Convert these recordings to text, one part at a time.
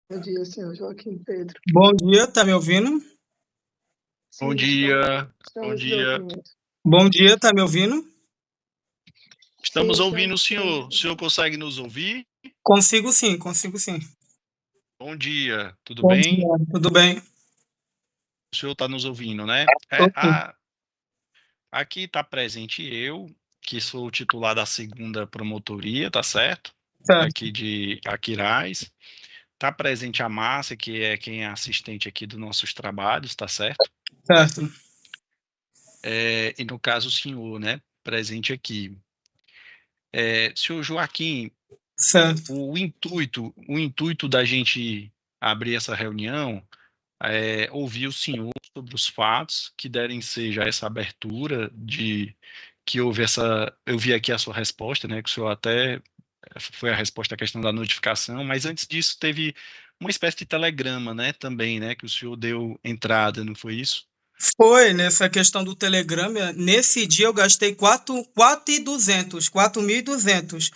Bom dia, senhor Joaquim Pedro. Bom dia, tá me ouvindo? Bom Sim, dia, bom estamos lhe dia. ouvindo. Bom dia, tá me ouvindo? Estamos Sim, ouvindo o estamos senhor. O ouvindo. senhor consegue nos ouvir? Consigo sim, consigo sim. Bom dia, tudo Bom bem? dia, tudo bem? O senhor está nos ouvindo, né? Tô sim. Aqui está presente eu, que sou o titular da segunda promotoria, tá certo? Certo, Aqui de Aquiraz. Está presente a Márcia, que é quem é assistente aqui dos nossos trabalhos, tá certo? certo, E no caso o senhor, né? Presente aqui. Senhor Joaquim, certo. o intuito da gente abrir essa reunião ouvir o senhor sobre os fatos que derem seja essa abertura de que houve essa. Eu vi aqui a sua resposta, né? Que o senhor até foi a resposta à questão da notificação, mas antes disso teve uma espécie de telegrama, né? Também, né? Que o senhor deu entrada, não foi isso? Foi nessa questão do Telegram, nesse dia eu gastei 4.200,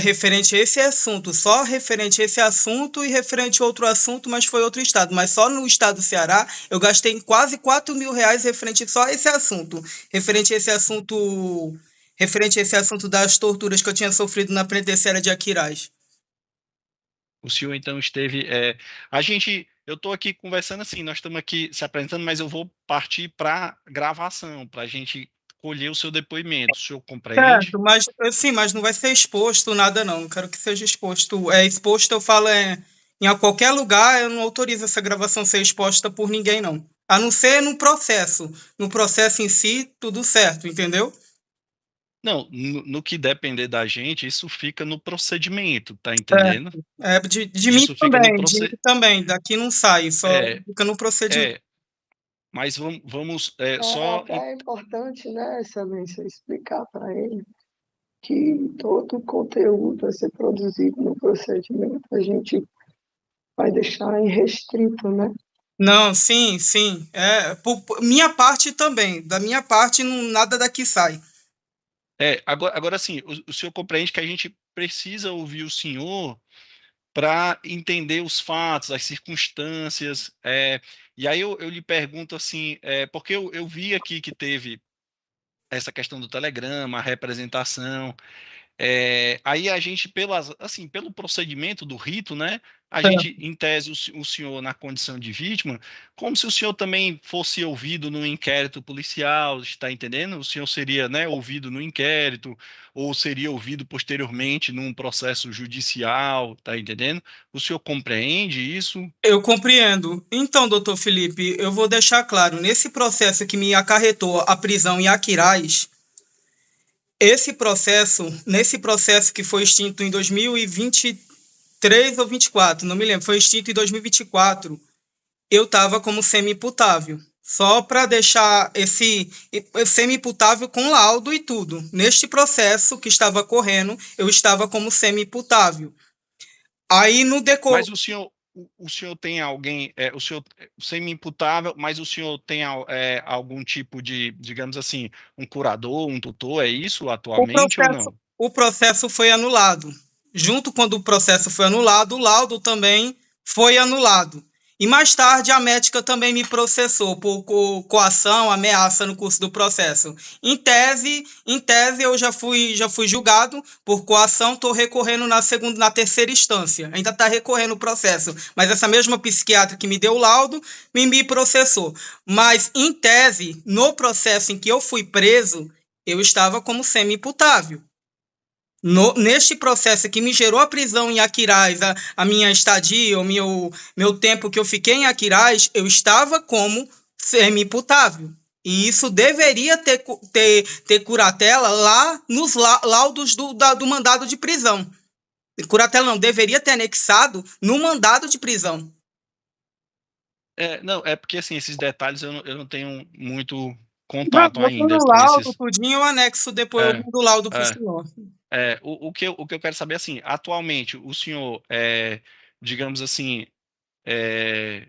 referente a esse assunto, só referente a esse assunto e referente a outro assunto, mas foi outro estado. Mas só no estado do Ceará eu gastei quase R$ 4.000 referente só a esse assunto. Referente a esse assunto, referente a esse assunto das torturas que eu tinha sofrido na penitenciária de Aquiraz. O senhor então esteve. Eu estou aqui conversando assim, nós estamos aqui se apresentando, mas eu vou partir para gravação, para a gente colher o seu depoimento. O senhor Certo, compreende? mas sim, mas não vai ser exposto nada não. Não quero que seja exposto. É exposto, eu falo em qualquer lugar, eu não autorizo essa gravação ser exposta por ninguém não. A não ser no processo. No processo em si, tudo certo, entendeu? Não, no que depender da gente, isso fica no procedimento, tá entendendo? Certo. De mim Isso fica no também, de mim procedimento. também. Daqui não sai, só É, fica no procedimento. é, mas vamos É até importante, né, excelência, explicar para ele que todo o conteúdo a ser produzido no procedimento a gente vai deixar em restrito, né? Não, sim, sim. Por minha parte também. Da minha parte, nada daqui sai. agora sim, o senhor compreende que a gente precisa ouvir o senhor para entender os fatos, as circunstâncias. E aí eu lhe pergunto assim, porque eu vi aqui que teve essa questão do telegrama, a representação. Aí a gente, assim, pelo procedimento do rito, né? A gente, em tese, o senhor na condição de vítima, como se o senhor também fosse ouvido no inquérito policial, está entendendo? O senhor seria, né, ouvido no inquérito, ou seria ouvido posteriormente num processo judicial, está entendendo? O senhor compreende isso? Eu compreendo. Então, doutor Felipe, eu vou deixar claro, nesse processo que me acarretou a prisão em Aquiraz, nesse processo que foi extinto em 2023 ou 24, não me lembro, foi extinto em 2024, eu estava como semi-imputável. Só para deixar esse semi-imputável com laudo e tudo. Neste processo que estava correndo, eu estava como semi-imputável. Aí no decorrer. Mas o senhor tem alguém, o senhor semi-imputável, mas o senhor tem algum tipo de, digamos assim, um curador, um tutor, é isso O atualmente ou processo, não? o processo foi anulado. Junto quando o processo foi anulado, o laudo também foi anulado. E mais tarde a médica também me processou por coação, ameaça no curso do processo. Em tese eu já fui julgado por coação, estou recorrendo na terceira instância. Ainda está recorrendo o processo, mas essa mesma psiquiatra que me deu o laudo me processou. Mas em tese, no processo em que eu fui preso, eu estava como semi-imputável. Neste processo que me gerou a prisão em Aquiraz, a minha estadia, o meu tempo que eu fiquei em Aquiraz, eu estava como semi-imputável. E isso deveria ter curatela lá nos laudos do mandado de prisão. Curatela não, deveria ter anexado no mandado de prisão. Não, é porque assim, esses detalhes eu não tenho muito Não, contato eu ainda tenho com laudo, esses. tudinho, eu anexo depois, eu É, mando o laudo para o é, senhor. o que eu quero saber assim, atualmente o senhor, digamos assim, é,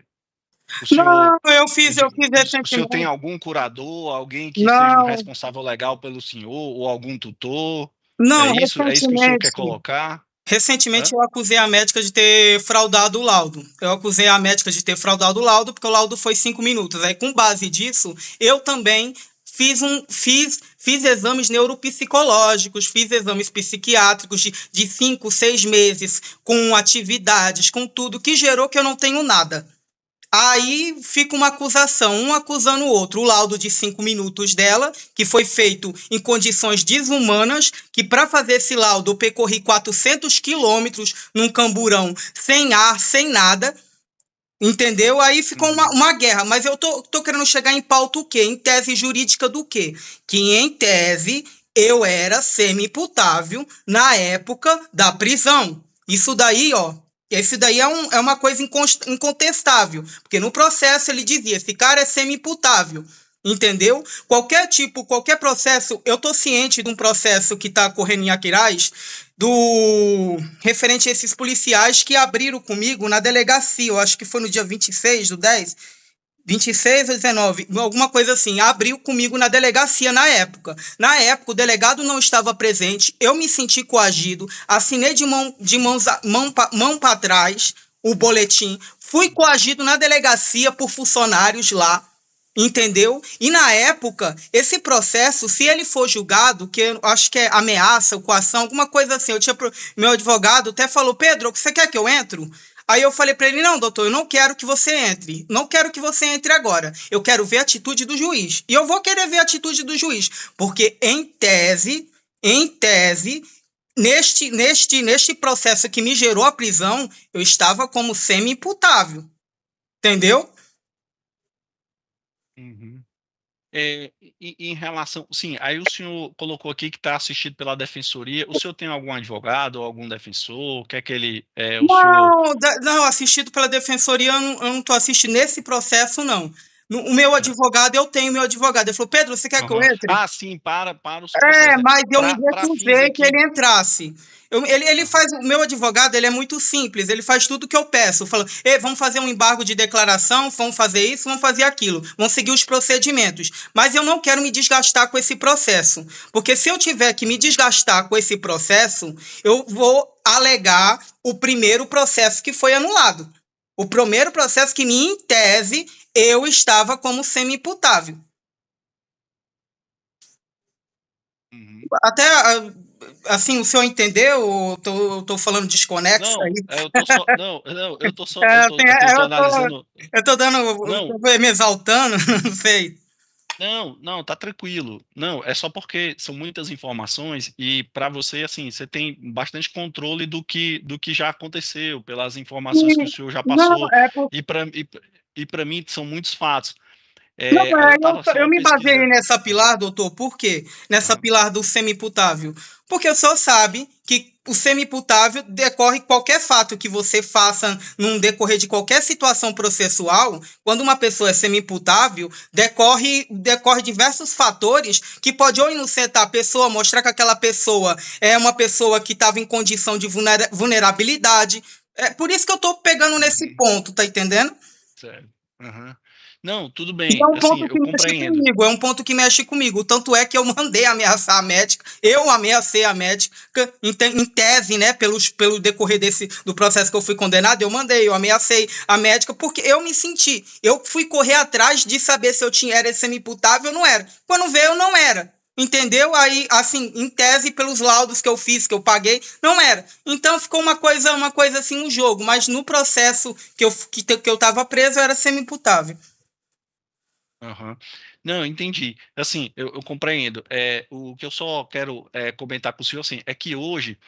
o senhor, Não, eu fiz o senhor tem recentemente. algum curador, alguém que seja um Não, responsável legal pelo senhor, ou algum tutor? não, É isso que o senhor quer recentemente. colocar? Recentemente Hã? eu acusei a médica de ter fraudado o laudo. Eu acusei a médica de ter fraudado o laudo porque o laudo foi 5 minutos. Aí, com base disso, eu também fiz exames neuropsicológicos, fiz exames psiquiátricos de 5, 6 meses, com atividades, com tudo, que gerou que eu não tenho nada. Aí fica uma acusação, um acusando o outro. O laudo de 5 minutos dela, que foi feito em condições desumanas, que para fazer esse laudo eu percorri 400 quilômetros num camburão, sem ar, sem nada, entendeu? Aí ficou uma guerra, mas eu tô querendo chegar em pauta o quê? Em tese jurídica do quê? Que em tese eu era semi-imputável na época da prisão. Isso daí, ó, esse daí é uma coisa incontestável, porque no processo ele dizia, esse cara é semi-imputável, entendeu? Qualquer processo, eu tô ciente de um processo que está correndo em Aquiraz, do referente a esses policiais que abriram comigo na delegacia, eu acho que foi no dia 26 do 10, 26 ou 19, alguma coisa assim, abriu comigo na delegacia na época. Na época, o delegado não estava presente, eu me senti coagido, assinei mão para trás o boletim, fui coagido na delegacia por funcionários lá, entendeu? E na época, esse processo, se ele for julgado, que eu acho que é ameaça, coação, alguma coisa assim, meu advogado até falou, Pedro, você quer que eu entre? Aí eu falei para ele, não, doutor, eu não quero que você entre. Não quero que você entre agora. Eu quero ver a atitude do juiz. E eu vou querer ver a atitude do juiz. Porque, em tese, neste processo que me gerou a prisão, eu estava como semi-imputável. Entendeu? Uhum. Em relação, sim, aí o senhor colocou aqui que está assistido pela defensoria. O senhor tem algum advogado ou algum defensor? O que é que ele, o senhor? Não, assistido pela defensoria, eu não estou assistindo nesse processo, não. O meu advogado, eu tenho meu advogado. Ele falou, Pedro, você quer que eu Uhum. entre? Ah, sim, para o seu processo, né? Mas eu me Para fins recusei que aqui. ele entrasse. Ele Uhum. faz, o meu advogado, ele é muito simples, ele faz tudo que eu peço. Fala, vamos fazer um embargo de declaração, vamos fazer isso, vamos fazer aquilo, vamos seguir os procedimentos. Mas eu não quero me desgastar com esse processo, porque se eu tiver que me desgastar com esse processo, eu vou alegar o primeiro processo que foi anulado. O primeiro processo que, em tese, eu estava como semi-imputável. Uhum. Até, assim, o senhor entendeu? Eu tô falando desconexo Não, aí? eu tô só, não, eu tô só, Assim, eu tô analisando. eu tô dando, Não, tô me exaltando, não sei. não, tá tranquilo. Não, é só porque são muitas informações e para você, assim, você tem bastante controle do que já aconteceu, pelas informações que o senhor já Não, passou, é por, e para mim são muitos fatos. não, Aí eu estava eu só me baseei pesquisando. nessa pilar, doutor, por quê? Nessa Aham. pilar do semi-imputável. Porque o senhor sabe que o semi-imputável decorre qualquer fato que você faça num decorrer de qualquer situação processual, quando uma pessoa é semi-imputável, decorre diversos fatores que pode ou inocentar a pessoa, mostrar que aquela pessoa é uma pessoa que estava em condição de vulnerabilidade. É por isso que eu estou pegando nesse Uhum. ponto, tá entendendo? Certo. Aham. Não, tudo E é bem, um assim, ponto eu que mexe compreendo. comigo, é um ponto que mexe comigo. Tanto é que eu mandei ameaçar a médica, eu ameacei a médica, em tese, né, pelo decorrer do processo que eu fui condenado, eu ameacei a médica, porque eu fui correr atrás de saber se eu era semi-imputável ou não era. Quando veio, eu não era. Entendeu? Aí, assim, em tese, pelos laudos que eu fiz, que eu paguei, não era. Então ficou uma coisa assim, um jogo. Mas no processo que eu estava preso, eu era semi-imputável. Aham. Não, entendi. Assim, eu compreendo. O que eu só quero comentar com o senhor, assim, é que hoje,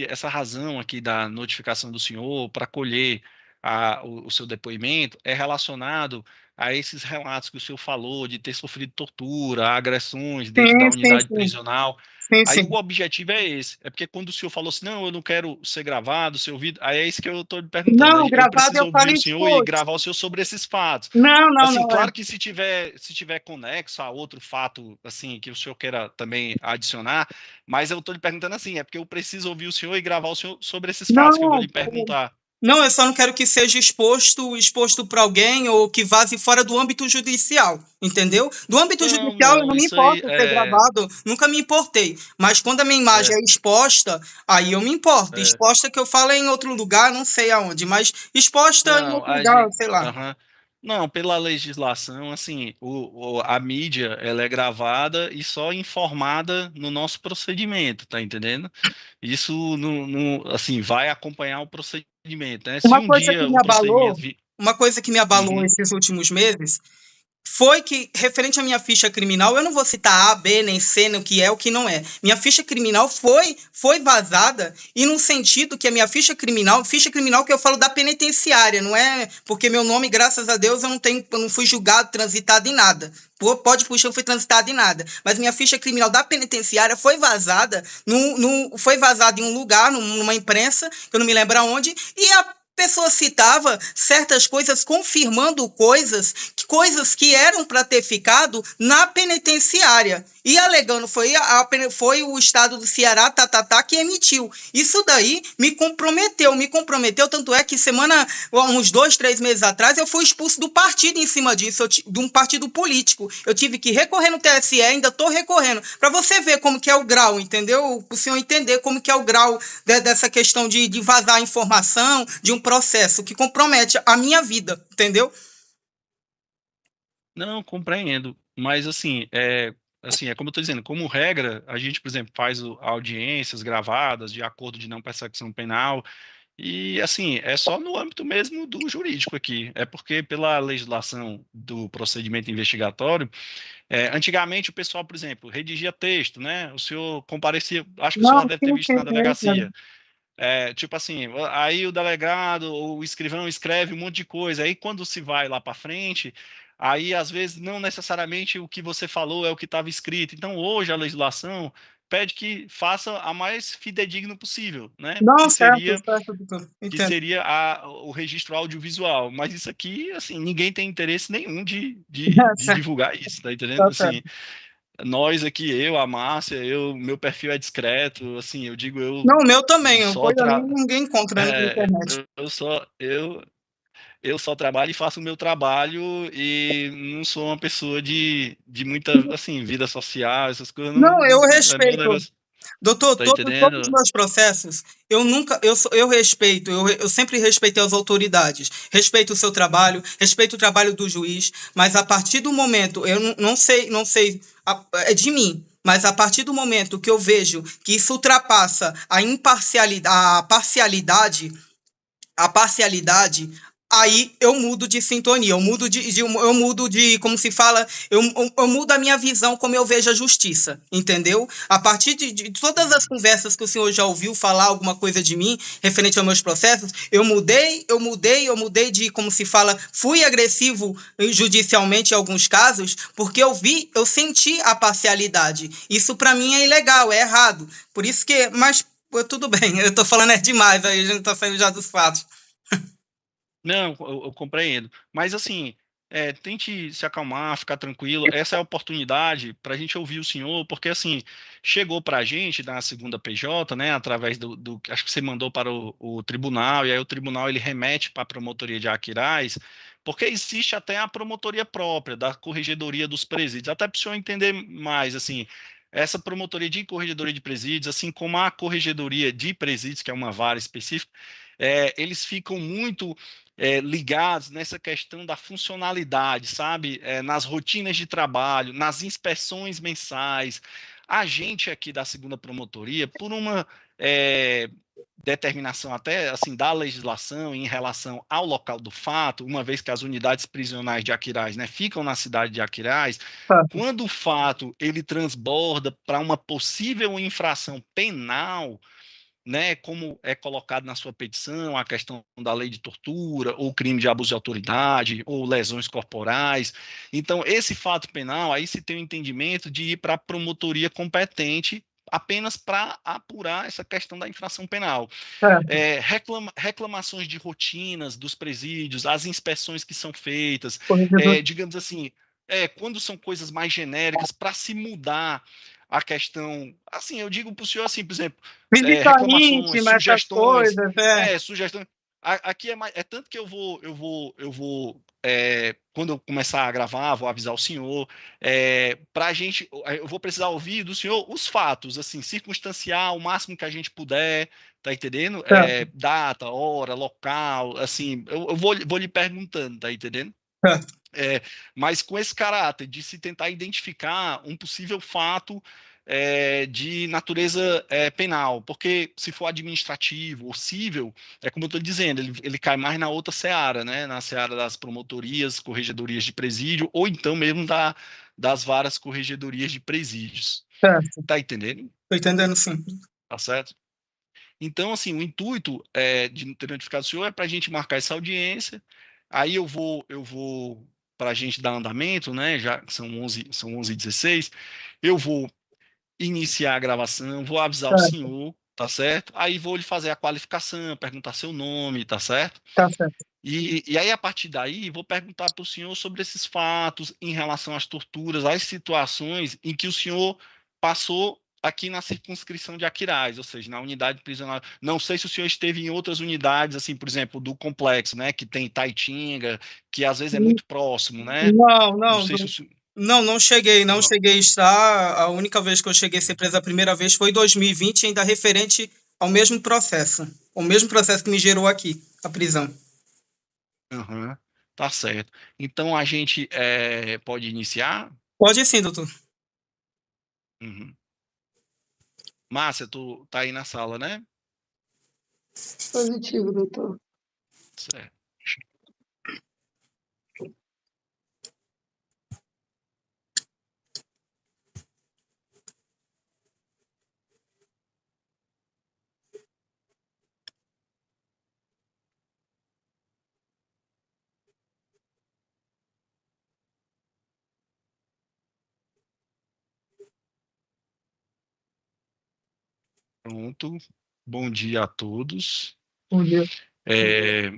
essa razão aqui da notificação do senhor para colher o seu depoimento é relacionado a esses relatos que o senhor falou de ter sofrido tortura, agressões dentro da Sim, sim, unidade sim. prisional. Sim, Aí sim. o objetivo é esse. É porque quando o senhor falou assim, não, eu não quero ser gravado, ser ouvido, aí é isso que eu estou lhe perguntando. Não, Aí eu gravado preciso eu ouvir falo o em senhor e escute. gravar o senhor sobre esses fatos. Não, não, Assim, não é. claro que se tiver conexo a outro fato, assim, que o senhor queira também adicionar, mas eu estou lhe perguntando assim, é porque eu preciso ouvir o senhor e gravar o senhor sobre esses fatos que eu vou Não, lhe perguntar. Não, eu só não quero que seja exposto para alguém ou que vaze fora do âmbito judicial, entendeu? Do âmbito Não, judicial eu não, não me isso aí importo ser gravado, nunca me importei. Mas quando a minha imagem é, é exposta, aí eu me importo. é, Exposta que eu falo é em outro lugar, não sei aonde, mas exposta em não, outro lugar, sei lá. aham. Não, pela legislação, assim, a mídia, ela é gravada e só informada no nosso procedimento, tá entendendo? Isso, assim, vai acompanhar o procedimento, né? Se Uma um coisa que dia me o procedimento... abalou, uma coisa que me abalou Uhum. esses últimos meses foi que, referente à minha ficha criminal, eu não vou citar A, B, nem C, nem o que é, o que não é. Minha ficha criminal foi vazada, e no sentido que a minha ficha criminal que eu falo da penitenciária, não é porque meu nome, graças a Deus, eu não fui julgado, transitado em nada. Pode puxar, eu fui transitado em nada. Mas minha ficha criminal da penitenciária foi vazada, foi vazada em um lugar, numa imprensa, que eu não me lembro aonde, e a pessoa citava certas coisas, confirmando coisas que eram para ter ficado na penitenciária. E alegando, foi o estado do Ceará, que emitiu. Isso daí me comprometeu, tanto é que uns 2, 3 meses atrás, eu fui expulso do partido em cima disso, de um partido político. Eu tive que recorrer no TSE, ainda estou recorrendo, para você ver como que é o grau, entendeu? Para o senhor entender como que é o grau dessa questão de vazar informação de um processo que compromete a minha vida, entendeu? Não, compreendo, mas assim, é como eu estou dizendo, como regra, a gente, por exemplo, faz audiências gravadas de acordo de não persecução penal, e assim, é só no âmbito mesmo do jurídico aqui, é porque pela legislação do procedimento investigatório, antigamente o pessoal, por exemplo, redigia texto, né? O senhor comparecia, acho que o senhor Não, já deve ter sim, visto sim, na sim. delegacia. Tipo assim, aí o delegado ou o escrivão escreve um monte de coisa, aí quando se vai lá para frente, aí às vezes não necessariamente o que você falou é o que estava escrito. Então hoje a legislação pede que faça a mais fidedigno possível, né? Não, Que certo, seria certo, doutor. que Entendo. seria o registro audiovisual. Mas isso aqui, assim, ninguém tem interesse nenhum de divulgar isso, tá entendendo? Tá certo. Assim, nós aqui, eu, a Márcia, meu perfil é discreto, assim, eu digo, eu Não, o meu também. O só coisa ali tra... ninguém encontra na é, internet. eu só trabalho e faço o meu trabalho e não sou uma pessoa de muita, assim, vida social, essas coisas, Não, eu não é meu respeito. negócio, Doutor, tá todos os entendendo? meus processos, eu respeito, eu sempre respeitei as autoridades, respeito o seu trabalho, respeito o trabalho do juiz, mas a partir do momento, eu não sei, é de mim, mas a partir do momento que eu vejo que isso ultrapassa a imparcialidade, a parcialidade, aí eu mudo de sintonia, como se fala, eu mudo a minha visão como eu vejo a justiça, entendeu? A partir de todas as conversas que o senhor já ouviu falar alguma coisa de mim, referente aos meus processos, eu mudei de, como se fala, fui agressivo judicialmente em alguns casos, porque eu senti a parcialidade. Isso para mim é ilegal, é errado. Por isso que, mas pô, tudo bem, eu tô falando demais, aí a gente tá saindo já dos fatos. Não, eu compreendo. Mas assim, tente se acalmar, ficar tranquilo. Essa é a oportunidade para a gente ouvir o senhor, porque assim, chegou para a gente na segunda PJ, né, através acho que você mandou para o tribunal, e aí o tribunal ele remete para a promotoria de Aquiraz, porque existe até a promotoria própria da Corregedoria dos Presídios. Até para o senhor entender mais, assim, essa promotoria de Corregedoria de Presídios, assim como a Corregedoria de Presídios, que é uma vara específica, eles ficam muito ligados nessa questão da funcionalidade, sabe? Nas rotinas de trabalho, nas inspeções mensais. A gente aqui da segunda promotoria, por uma determinação até assim da legislação em relação ao local do fato, uma vez que as unidades prisionais de Aquiraz, né, ficam na cidade de Aquiraz, quando o fato ele transborda para uma possível infração penal, né, como é colocado na sua petição, a questão da lei de tortura, ou crime de abuso de autoridade, ou lesões corporais. Então, esse fato penal, aí se tem o entendimento de ir para a promotoria competente apenas para apurar essa questão da infração penal. Certo. Reclamações de rotinas dos presídios, as inspeções que são feitas, Corregedor. digamos assim, quando são coisas mais genéricas, para se mudar a questão, assim, eu digo para o senhor assim, por exemplo, Visita reclamações, íntima, essas sugestões, coisas, sugestões. aqui é tanto que quando eu começar a gravar, vou avisar o senhor, para a gente, eu vou precisar ouvir do senhor os fatos, assim, circunstanciar o máximo que a gente puder, tá entendendo? Certo, Data, hora, local, assim, eu vou lhe perguntando, tá entendendo? certo. É, mas com esse caráter de se tentar identificar um possível fato de natureza penal, porque se for administrativo ou cível, é como eu estou dizendo, ele cai mais na outra seara, né? Na seara das promotorias, corregedorias de presídio, ou então mesmo das varas corregedorias de presídios. Certo. Tá entendendo? Tô entendendo, sim. Tá certo? Então, assim, o intuito de ter notificado o senhor é para a gente marcar essa audiência. Aí eu vou para a gente dar andamento, né? Já que são 11h16, eu vou iniciar a gravação, vou avisar o Certo, senhor, tá certo? Aí vou lhe fazer a qualificação, perguntar seu nome, tá certo? tá certo. E aí, a partir daí, vou perguntar para o senhor sobre esses fatos em relação às torturas, às situações em que o senhor passou aqui na circunscrição de Aquiraz, ou seja, na unidade prisional. Não sei se o senhor esteve em outras unidades, assim, por exemplo, do complexo, né, que tem Taitinga, que às vezes é muito próximo, né? Não, Não não, sei se o não. senhor... Não cheguei, não Não. cheguei a estar. A única vez que eu cheguei a ser presa a primeira vez foi em 2020, ainda referente ao mesmo processo que me gerou aqui, a prisão. Aham, tá certo. Então, a gente pode iniciar? Pode ir sim, doutor. Uhum. Márcia, tu tá aí na sala, né? Positivo, doutor. Certo. Pronto. Bom dia a todos. Bom dia. É,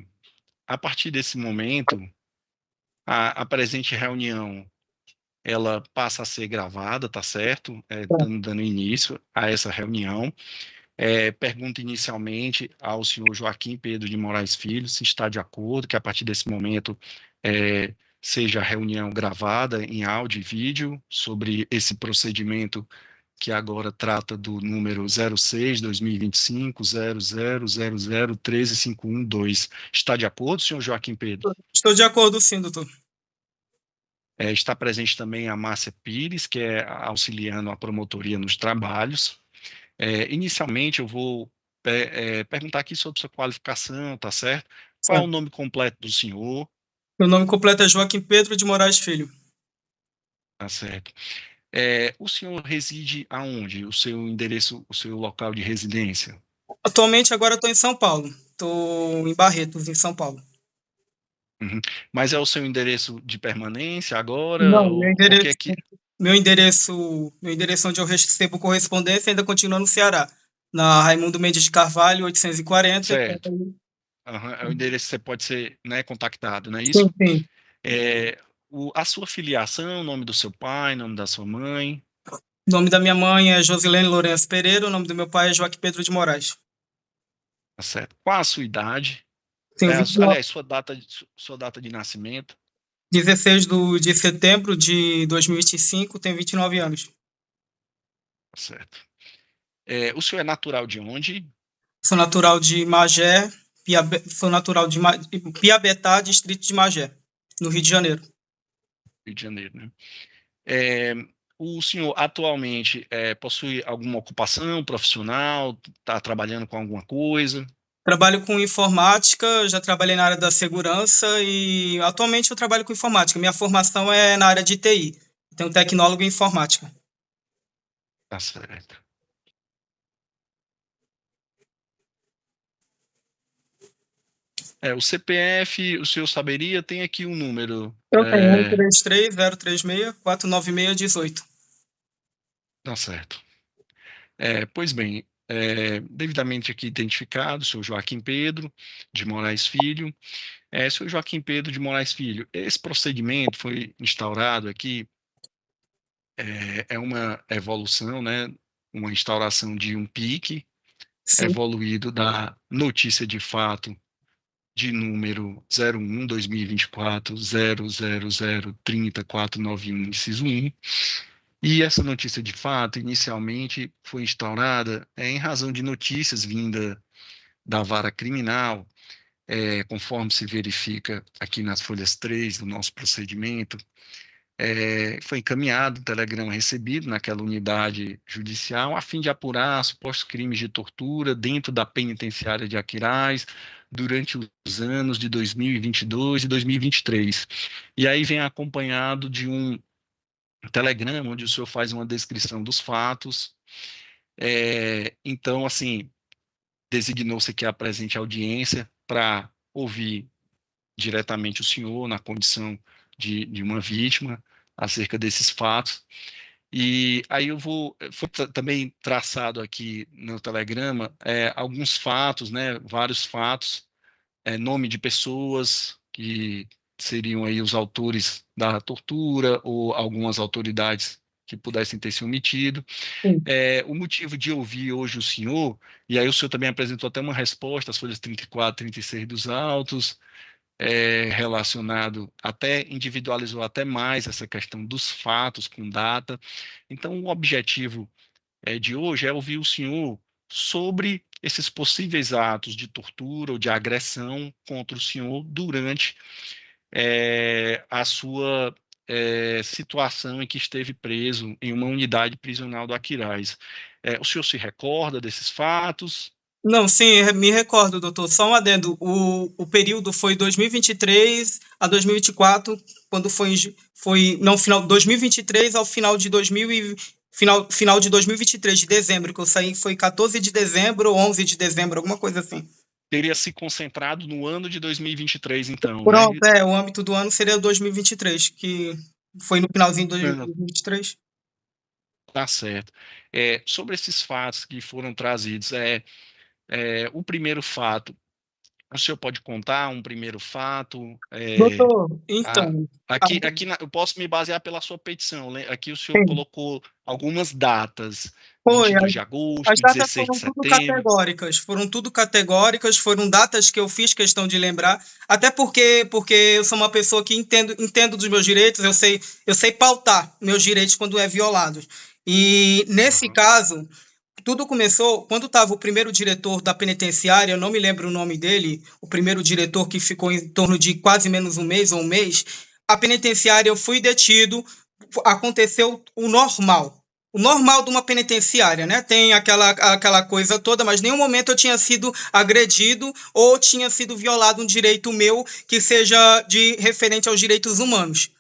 a partir desse momento, a presente reunião ela passa a ser gravada, tá certo? Dando início a essa reunião. Pergunto inicialmente ao senhor Joaquim Pedro de Moraes Filho se está de acordo que a partir desse momento seja a reunião gravada em áudio e vídeo sobre esse procedimento que agora trata do número 06/2025 0000135112. Está de acordo, senhor Joaquim Pedro? Estou de acordo, sim, doutor. Está presente também a Márcia Pires, que é auxiliando a promotoria nos trabalhos. Inicialmente, eu vou perguntar aqui sobre sua qualificação, tá certo? Qual é o Certo. nome completo do senhor? Meu nome completo é Joaquim Pedro de Moraes Filho. Tá certo. O senhor reside aonde? O seu endereço, o seu local de residência? Atualmente, agora estou em São Paulo. Estou em Barretos, em São Paulo. Uhum. Mas é o seu endereço de permanência agora? Não, Ou porque aqui... meu endereço onde eu recebo correspondência ainda continua no Ceará, na Raimundo Mendes de Carvalho, 840. Certo. Uhum. É o endereço que você pode ser, né, contactado, não é Sim, isso? sim. A sua filiação, o nome do seu pai, o nome da sua mãe? O nome da minha mãe é Josilene Lourenço Pereira, o nome do meu pai é Joaquim Pedro de Moraes. Tá certo. Qual a sua idade? Tenho 29, Aliás, sua data de nascimento? 16 de setembro de 2025, tenho 29 anos. Tá certo. O senhor é natural de onde? Sou natural de Magé, sou natural de Piabetá, distrito de Magé, no Rio de Janeiro. Rio de Janeiro, né? É, o senhor atualmente possui alguma ocupação profissional? Está trabalhando com alguma coisa? Trabalho com informática, já trabalhei na área da segurança e atualmente eu trabalho com informática. Minha formação é na área de TI. Tenho tecnólogo em informática. Tá certo. O CPF, o senhor saberia? Tem aqui um número. Eu tenho 133-036-496-18. Tá certo. Pois bem, devidamente aqui identificado, o senhor Joaquim Pedro de Moraes Filho. Senhor Joaquim Pedro de Moraes Filho, esse procedimento foi instaurado aqui, uma evolução, né, uma instauração de um PIC, Sim, evoluído da notícia de fato de número 01/2024/00030.491, inciso 1. E essa notícia de fato, inicialmente, foi instaurada em razão de notícias vindas da vara criminal, conforme se verifica aqui nas folhas 3 do nosso procedimento. Foi encaminhado o telegrama recebido naquela unidade judicial a fim de apurar supostos crimes de tortura dentro da penitenciária de Aquiraz durante os anos de 2022 e 2023. E aí vem acompanhado de um telegrama onde o senhor faz uma descrição dos fatos. Então, assim, designou-se aqui a presente audiência para ouvir diretamente o senhor na condição de uma vítima acerca desses fatos. E aí foi também traçado aqui no telegrama alguns fatos, né, vários fatos, nome de pessoas que seriam aí os autores da tortura ou algumas autoridades que pudessem ter se omitido. O motivo de ouvir hoje o senhor, e aí o senhor também apresentou até uma resposta às folhas 34 e 36 dos autos, relacionado, até individualizou até mais essa questão dos fatos com data. Então, o objetivo de hoje é ouvir o senhor sobre esses possíveis atos de tortura ou de agressão contra o senhor durante a sua situação em que esteve preso em uma unidade prisional do Aquiraz. O senhor se recorda desses fatos? Não, sim, me recordo, doutor. Só um adendo. O período foi 2023 a 2024, quando final de 2023 ao final de 2023, de dezembro, que eu saí, foi 14 de dezembro ou 11 de dezembro, alguma coisa assim. Teria se concentrado no ano de 2023, então, Pronto, né? o âmbito do ano seria 2023, que foi no finalzinho de 2023. Tá certo. Sobre esses fatos que foram trazidos, o primeiro fato, o senhor pode contar um primeiro fato? Doutor, então... Aqui eu posso me basear pela sua petição. Aqui o senhor colocou algumas datas, Foi, 22 de agosto, as datas 16 de foram tudo setembro. Foram datas que eu fiz questão de lembrar, até porque eu sou uma pessoa que entendo dos meus direitos, eu sei pautar meus direitos quando é violados. E nesse caso, tudo começou quando estava o primeiro diretor da penitenciária, eu não me lembro o nome dele, o primeiro diretor que ficou em torno de quase menos um mês ou um mês. A penitenciária, eu fui detido, aconteceu o normal de uma penitenciária, né? Tem aquela coisa toda, mas em nenhum momento eu tinha sido agredido ou tinha sido violado um direito meu que seja referente aos direitos humanos.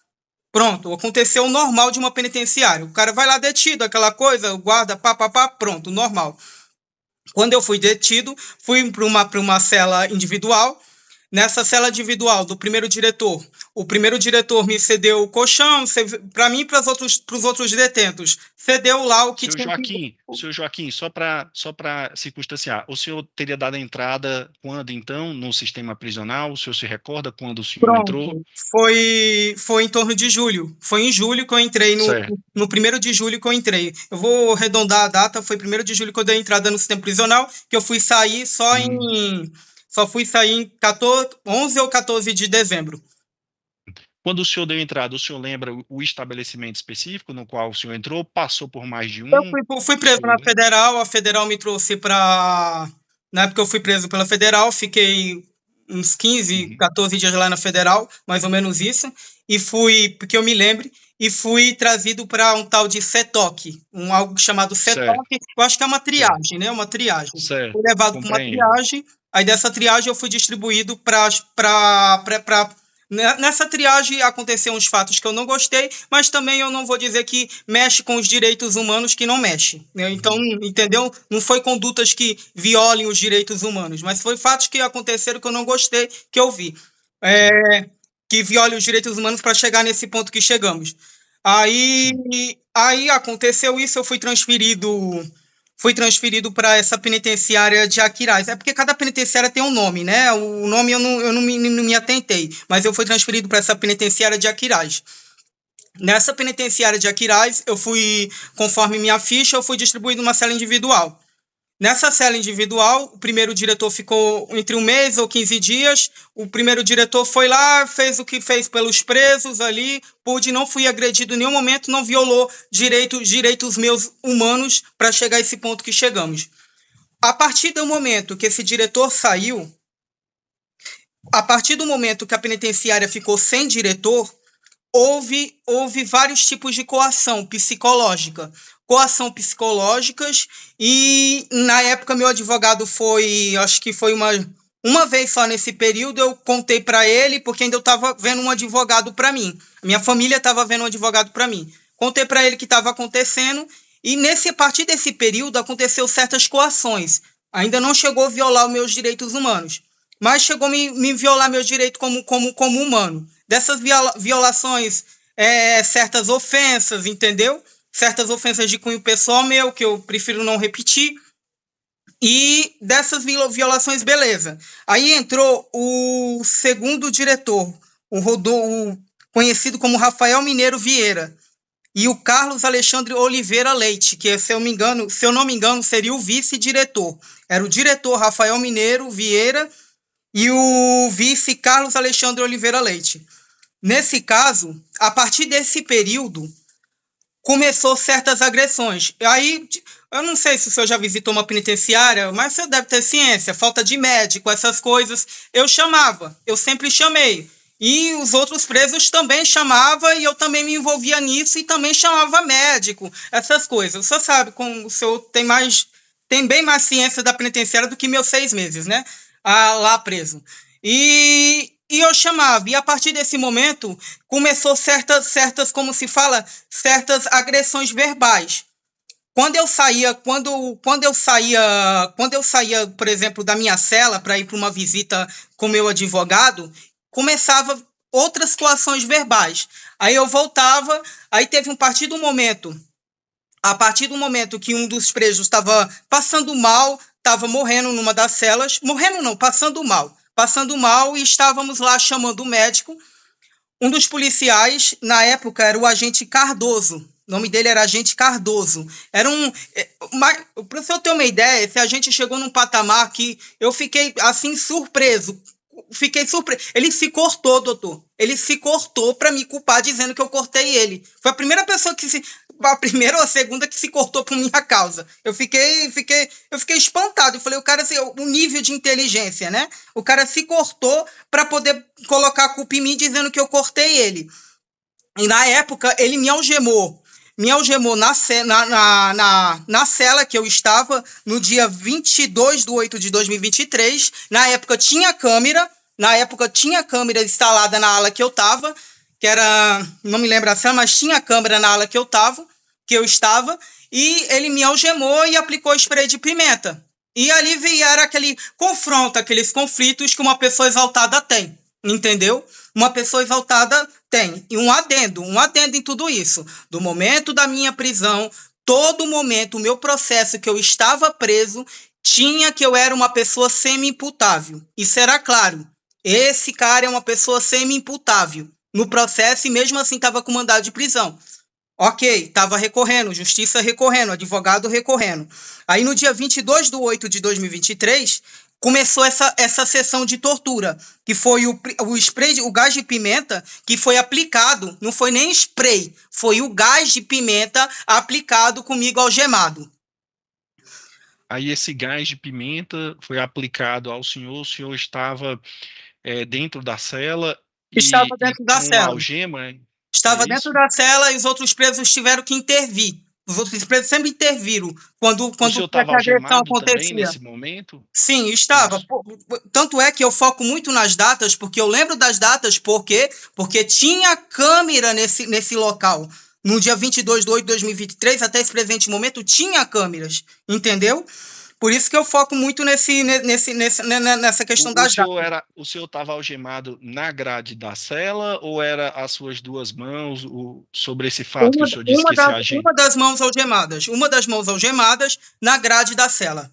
Pronto, aconteceu o normal de uma penitenciária. O cara vai lá detido, aquela coisa, o guarda, pronto, normal. Quando eu fui detido, fui para uma cela individual. Nessa cela individual do primeiro diretor, o primeiro diretor me cedeu o colchão, para mim e para os outros detentos. Cedeu lá o que tinha. Senhor Joaquim, só para circunstanciar, o senhor teria dado entrada quando, então, no sistema prisional? O senhor se recorda quando o senhor entrou? Foi em torno de julho. Foi em julho que eu entrei, no 1º de julho que eu entrei. Eu vou arredondar a data, foi 1º de julho que eu dei entrada no sistema prisional, que eu fui sair só fui sair em 11 ou 14 de dezembro. Quando o senhor deu entrada, o senhor lembra o estabelecimento específico no qual o senhor entrou? Passou por mais de um? Eu fui preso na Federal, a Federal me trouxe para... Na época eu fui preso pela Federal, fiquei uns 15, 14 dias lá na Federal, mais ou menos isso, e porque eu me lembre, e fui trazido para um tal de CETOC, algo chamado CETOC, eu acho que é uma triagem, né? Uma triagem. Fui levado para uma triagem, aí dessa triagem eu fui distribuído Nessa triagem aconteceram uns fatos que eu não gostei, mas também eu não vou dizer que mexe com os direitos humanos, que não mexe. Né? Então, entendeu? Não foi condutas que violem os direitos humanos, mas foi fatos que aconteceram que eu não gostei, que eu vi. Que violem os direitos humanos para chegar nesse ponto que chegamos. Aí aconteceu isso, eu fui transferido para essa penitenciária de Aquiraz. É porque cada penitenciária tem um nome, né? O nome eu não me atentei, mas eu fui transferido para essa penitenciária de Aquiraz. Nessa penitenciária de Aquiraz, conforme minha ficha, eu fui distribuído numa cela individual. Nessa cela individual, o primeiro diretor ficou entre 1 mês ou 15 dias. O primeiro diretor foi lá, fez o que fez pelos presos ali, não fui agredido em nenhum momento, não violou direitos meus humanos para chegar a esse ponto que chegamos. A partir do momento que esse diretor saiu, a partir do momento que a penitenciária ficou sem diretor, houve vários tipos de coação psicológicas, e na época meu advogado acho que foi uma vez só nesse período, eu contei para ele, porque ainda eu estava vendo um advogado para mim, minha família estava vendo um advogado para mim, contei para ele o que estava acontecendo, e a partir desse período aconteceu certas coações, ainda não chegou a violar os meus direitos humanos, mas chegou a me violar meus direitos como humano. Dessas violações, certas ofensas, entendeu? Certas ofensas de cunho pessoal meu, que eu prefiro não repetir. E dessas violações, beleza. Aí entrou o segundo diretor, o conhecido como Rafael Mineiro Vieira, e o Carlos Alexandre Oliveira Leite, que, se eu não me engano, seria o vice-diretor. Era o diretor Rafael Mineiro Vieira e o vice Carlos Alexandre Oliveira Leite. Nesse caso, a partir desse período, começou certas agressões. Aí, eu não sei se o senhor já visitou uma penitenciária, mas o senhor deve ter ciência, falta de médico, essas coisas. Eu sempre chamei. E os outros presos também chamavam, e eu também me envolvia nisso, e também chamava médico, essas coisas. O senhor sabe, o senhor tem bem mais ciência da penitenciária do que meus 6 meses, né? Lá preso. E eu chamava, e a partir desse momento começou certas, como se fala, certas agressões verbais. Quando eu saía, por exemplo, da minha cela para ir para uma visita com meu advogado, começava outras coações verbais. Aí eu voltava, aí teve a partir do momento que um dos presos estava passando mal, estava morrendo numa das celas, passando mal, e estávamos lá chamando o médico. Um dos policiais, na época, era o agente Cardoso. O nome dele era agente Cardoso. Para você ter uma ideia, esse agente chegou num patamar que eu fiquei, assim, surpreso. Ele se cortou, doutor. Ele se cortou para me culpar, dizendo que eu cortei ele. Foi a primeira pessoa a primeira ou a segunda que se cortou por minha causa. Eu fiquei espantado. Eu falei, o cara, assim, o nível de inteligência, né? O cara se cortou para poder colocar a culpa em mim, dizendo que eu cortei ele. E na época, ele me algemou na cela que eu estava, no dia 22/8/2023. Na época tinha câmera instalada na ala que eu estava, que era, não me lembro a cela, mas tinha câmera na ala que eu estava, e ele me algemou e aplicou spray de pimenta. E ali era aquele confronto, aqueles conflitos que uma pessoa exaltada tem, entendeu? Uma pessoa exaltada tem. E um adendo em tudo isso. Do momento da minha prisão, todo momento, o meu processo que eu estava preso, tinha que eu era uma pessoa semi-imputável. Isso era claro. Esse cara é uma pessoa semi-imputável no processo, e mesmo assim estava com mandado de prisão. Ok, estava recorrendo, justiça recorrendo, advogado recorrendo. Aí no dia 22/8/2023, começou essa sessão de tortura, que foi o spray, o gás de pimenta que foi aplicado, não foi nem spray, foi o gás de pimenta aplicado comigo algemado. Aí esse gás de pimenta foi aplicado ao senhor, o senhor estava dentro da cela Estava dentro da cela. Algema? Estava dentro da cela, e os outros presos tiveram que intervir. Os outros presos sempre interviram quando o senhor estava algemado também nesse momento? Sim, estava. Isso. Tanto é que eu foco muito nas datas, porque eu lembro das datas, porque tinha câmera nesse local. No dia 22/8/2023, até esse presente momento, tinha câmeras, entendeu? Por isso que eu foco muito nessa questão das datas. O senhor estava algemado na grade da cela, ou era as suas duas mãos sobre esse fato que o senhor disse que esse agente... Uma das mãos algemadas na grade da cela.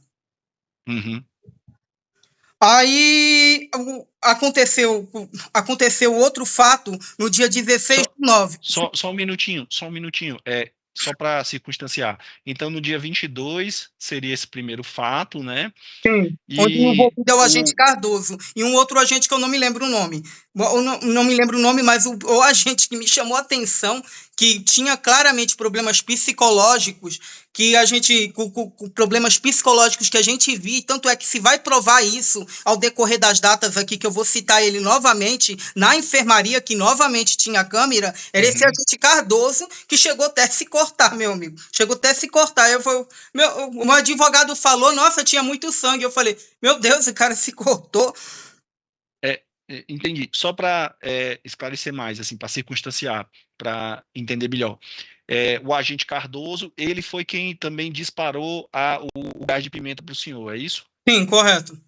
Uhum. Aí aconteceu outro fato no dia 16/9. Só um minutinho. só para circunstanciar. Então, no dia 22 seria esse primeiro fato, né? Sim, onde o E envolvido é o agente Cardoso e um outro agente que eu não me lembro o nome. Eu não me lembro o nome, mas o agente que me chamou a atenção, que tinha claramente problemas psicológicos, que a gente, com problemas psicológicos que a gente viu, tanto é que se vai provar isso ao decorrer das datas aqui, que eu vou citar ele novamente, na enfermaria, que novamente tinha câmera, era esse agente Cardoso, que chegou até a se cortar, meu amigo. Chegou até a se cortar. O meu advogado falou, nossa, tinha muito sangue. Eu falei, meu Deus, o cara se cortou. Entendi. Só para esclarecer mais, assim, para circunstanciar, para entender melhor. O agente Cardoso, ele foi quem também disparou o gás de pimenta para o senhor, é isso? Sim, correto.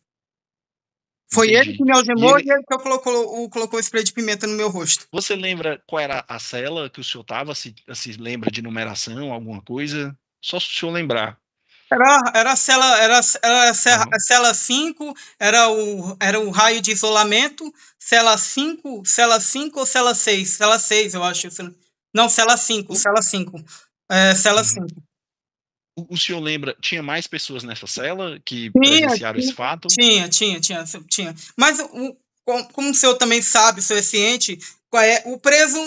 Foi ele Entendi. que me algemou E e ele que colocou o spray de pimenta no meu rosto. você lembra qual era a cela que o senhor estava? Se lembra de numeração, alguma coisa? Só se o senhor lembrar. Era a cela, a Aham. cela 5, era o raio de isolamento, cela 5 ou cela 6? Cela 6, eu acho. Não, cela 5, O- cela 5. Cela Uhum. 5. O senhor lembra, tinha mais pessoas nessa cela que Tinha, presenciaram esse fato? tinha. Mas como o senhor também sabe, o senhor é ciente, o preso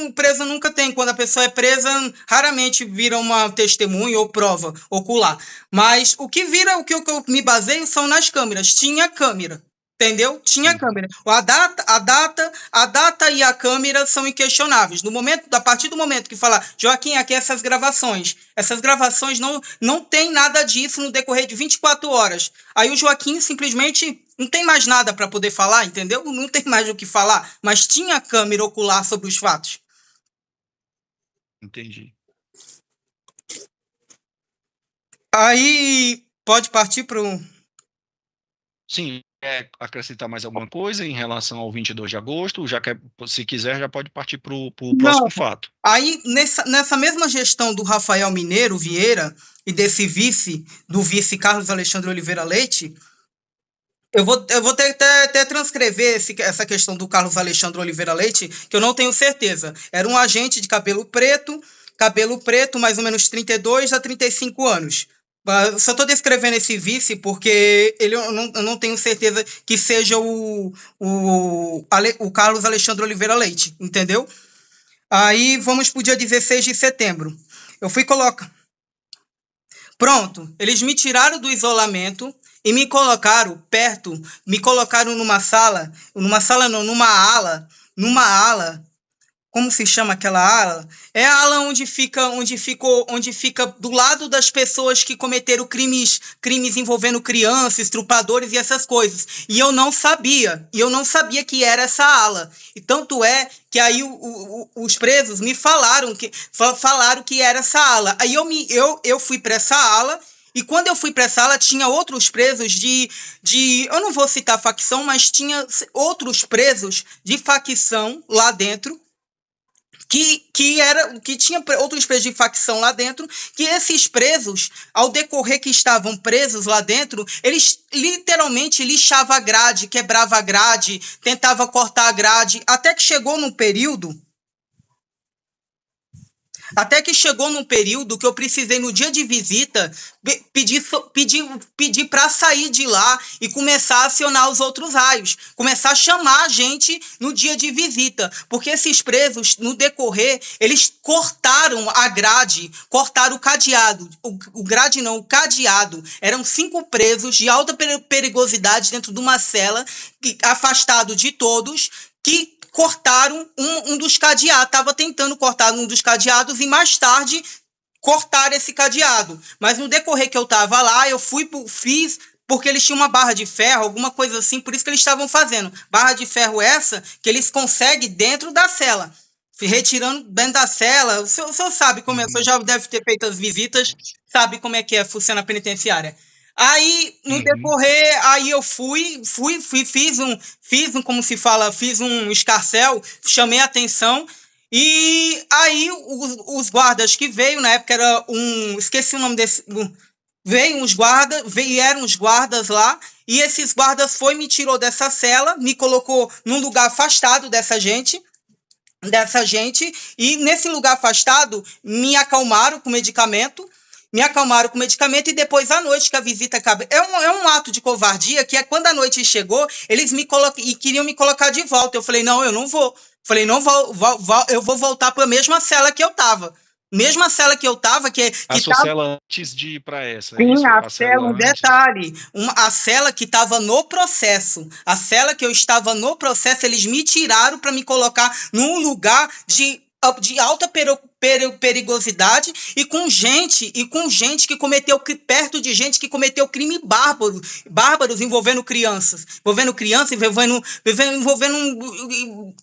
nunca tem. Quando a pessoa é presa, raramente vira uma testemunha ou prova ocular. Mas o que vira, o que eu me baseio são nas câmeras. Tinha câmera. Entendeu? Tinha câmera. A data e a câmera são inquestionáveis. A partir do momento que falar, Joaquim, aqui essas gravações não tem nada disso no decorrer de 24 horas. Aí o Joaquim simplesmente não tem mais nada para poder falar, entendeu? Não tem mais o que falar, mas tinha câmera ocular sobre os fatos. Entendi. Aí pode partir para o... Sim, quer acrescentar mais alguma coisa em relação ao 22 de agosto? Já quer, se quiser, já pode partir para o Não. próximo fato. Aí, nessa mesma gestão do Rafael Mineiro Vieira e do vice Carlos Alexandre Oliveira Leite, eu vou até transcrever essa questão do Carlos Alexandre Oliveira Leite, que eu não tenho certeza. Era um agente de cabelo preto, mais ou menos 32 a 35 anos. Só estou descrevendo esse vice porque eu não tenho certeza que seja o Carlos Alexandre Oliveira Leite, entendeu? Aí vamos para o dia 16 de setembro. Eu fui colocar. Pronto, eles me tiraram do isolamento e me colocaram numa ala. Como se chama aquela ala? É a ala onde fica do lado das pessoas que cometeram crimes envolvendo crianças, estrupadores e essas coisas. E eu não sabia que era essa ala. E tanto é que aí os presos me falaram que era essa ala. Aí eu fui para essa ala. E quando eu fui para essa ala, tinha outros presos eu não vou citar facção, mas tinha outros presos de facção lá dentro, que tinha outros presos de facção lá dentro, que esses presos, ao decorrer que estavam presos lá dentro, eles literalmente lixavam a grade, quebrava a grade, tentava cortar a grade, até que chegou num período que eu precisei, no dia de visita, pedir para sair de lá e começar a acionar os outros raios, começar a chamar a gente no dia de visita, porque esses presos, no decorrer, eles cortaram a grade, cortaram o cadeado, o cadeado. Eram 5 presos de alta perigosidade dentro de uma cela, afastado de todos, que cortaram um dos cadeados, estava tentando cortar um dos cadeados e mais tarde cortar esse cadeado. Mas no decorrer que eu estava lá, eu fiz, porque eles tinham uma barra de ferro, alguma coisa assim, por isso que eles estavam fazendo. Barra de ferro essa que eles conseguem dentro da cela. Retirando dentro da cela, o senhor sabe como é, o senhor já deve ter feito as visitas, sabe como é que funciona a penitenciária. Aí, no decorrer, aí eu fiz um escarcéu, chamei a atenção, e aí os guardas que veio, na época era esqueci o nome desse, vieram os guardas lá, e esses guardas me tirou dessa cela, me colocou num lugar afastado dessa gente, dessa gente, e nesse lugar afastado me acalmaram com medicamento, e depois à noite que a visita acaba. É um ato de covardia, que é quando a noite chegou, eles queriam me colocar de volta. Eu falei, não, eu não vou. Falei, não vou, eu vou voltar para a mesma cela que eu estava. Mesma cela que eu estava, que A sua tava... cela antes de ir para essa, é Sim, isso? a A cela, cela um antes? detalhe, a cela que estava no processo, a cela que eu estava no processo, eles me tiraram para me colocar num lugar de alta perigosidade e com gente que cometeu, perto de gente que cometeu crime bárbaros envolvendo crianças, envolvendo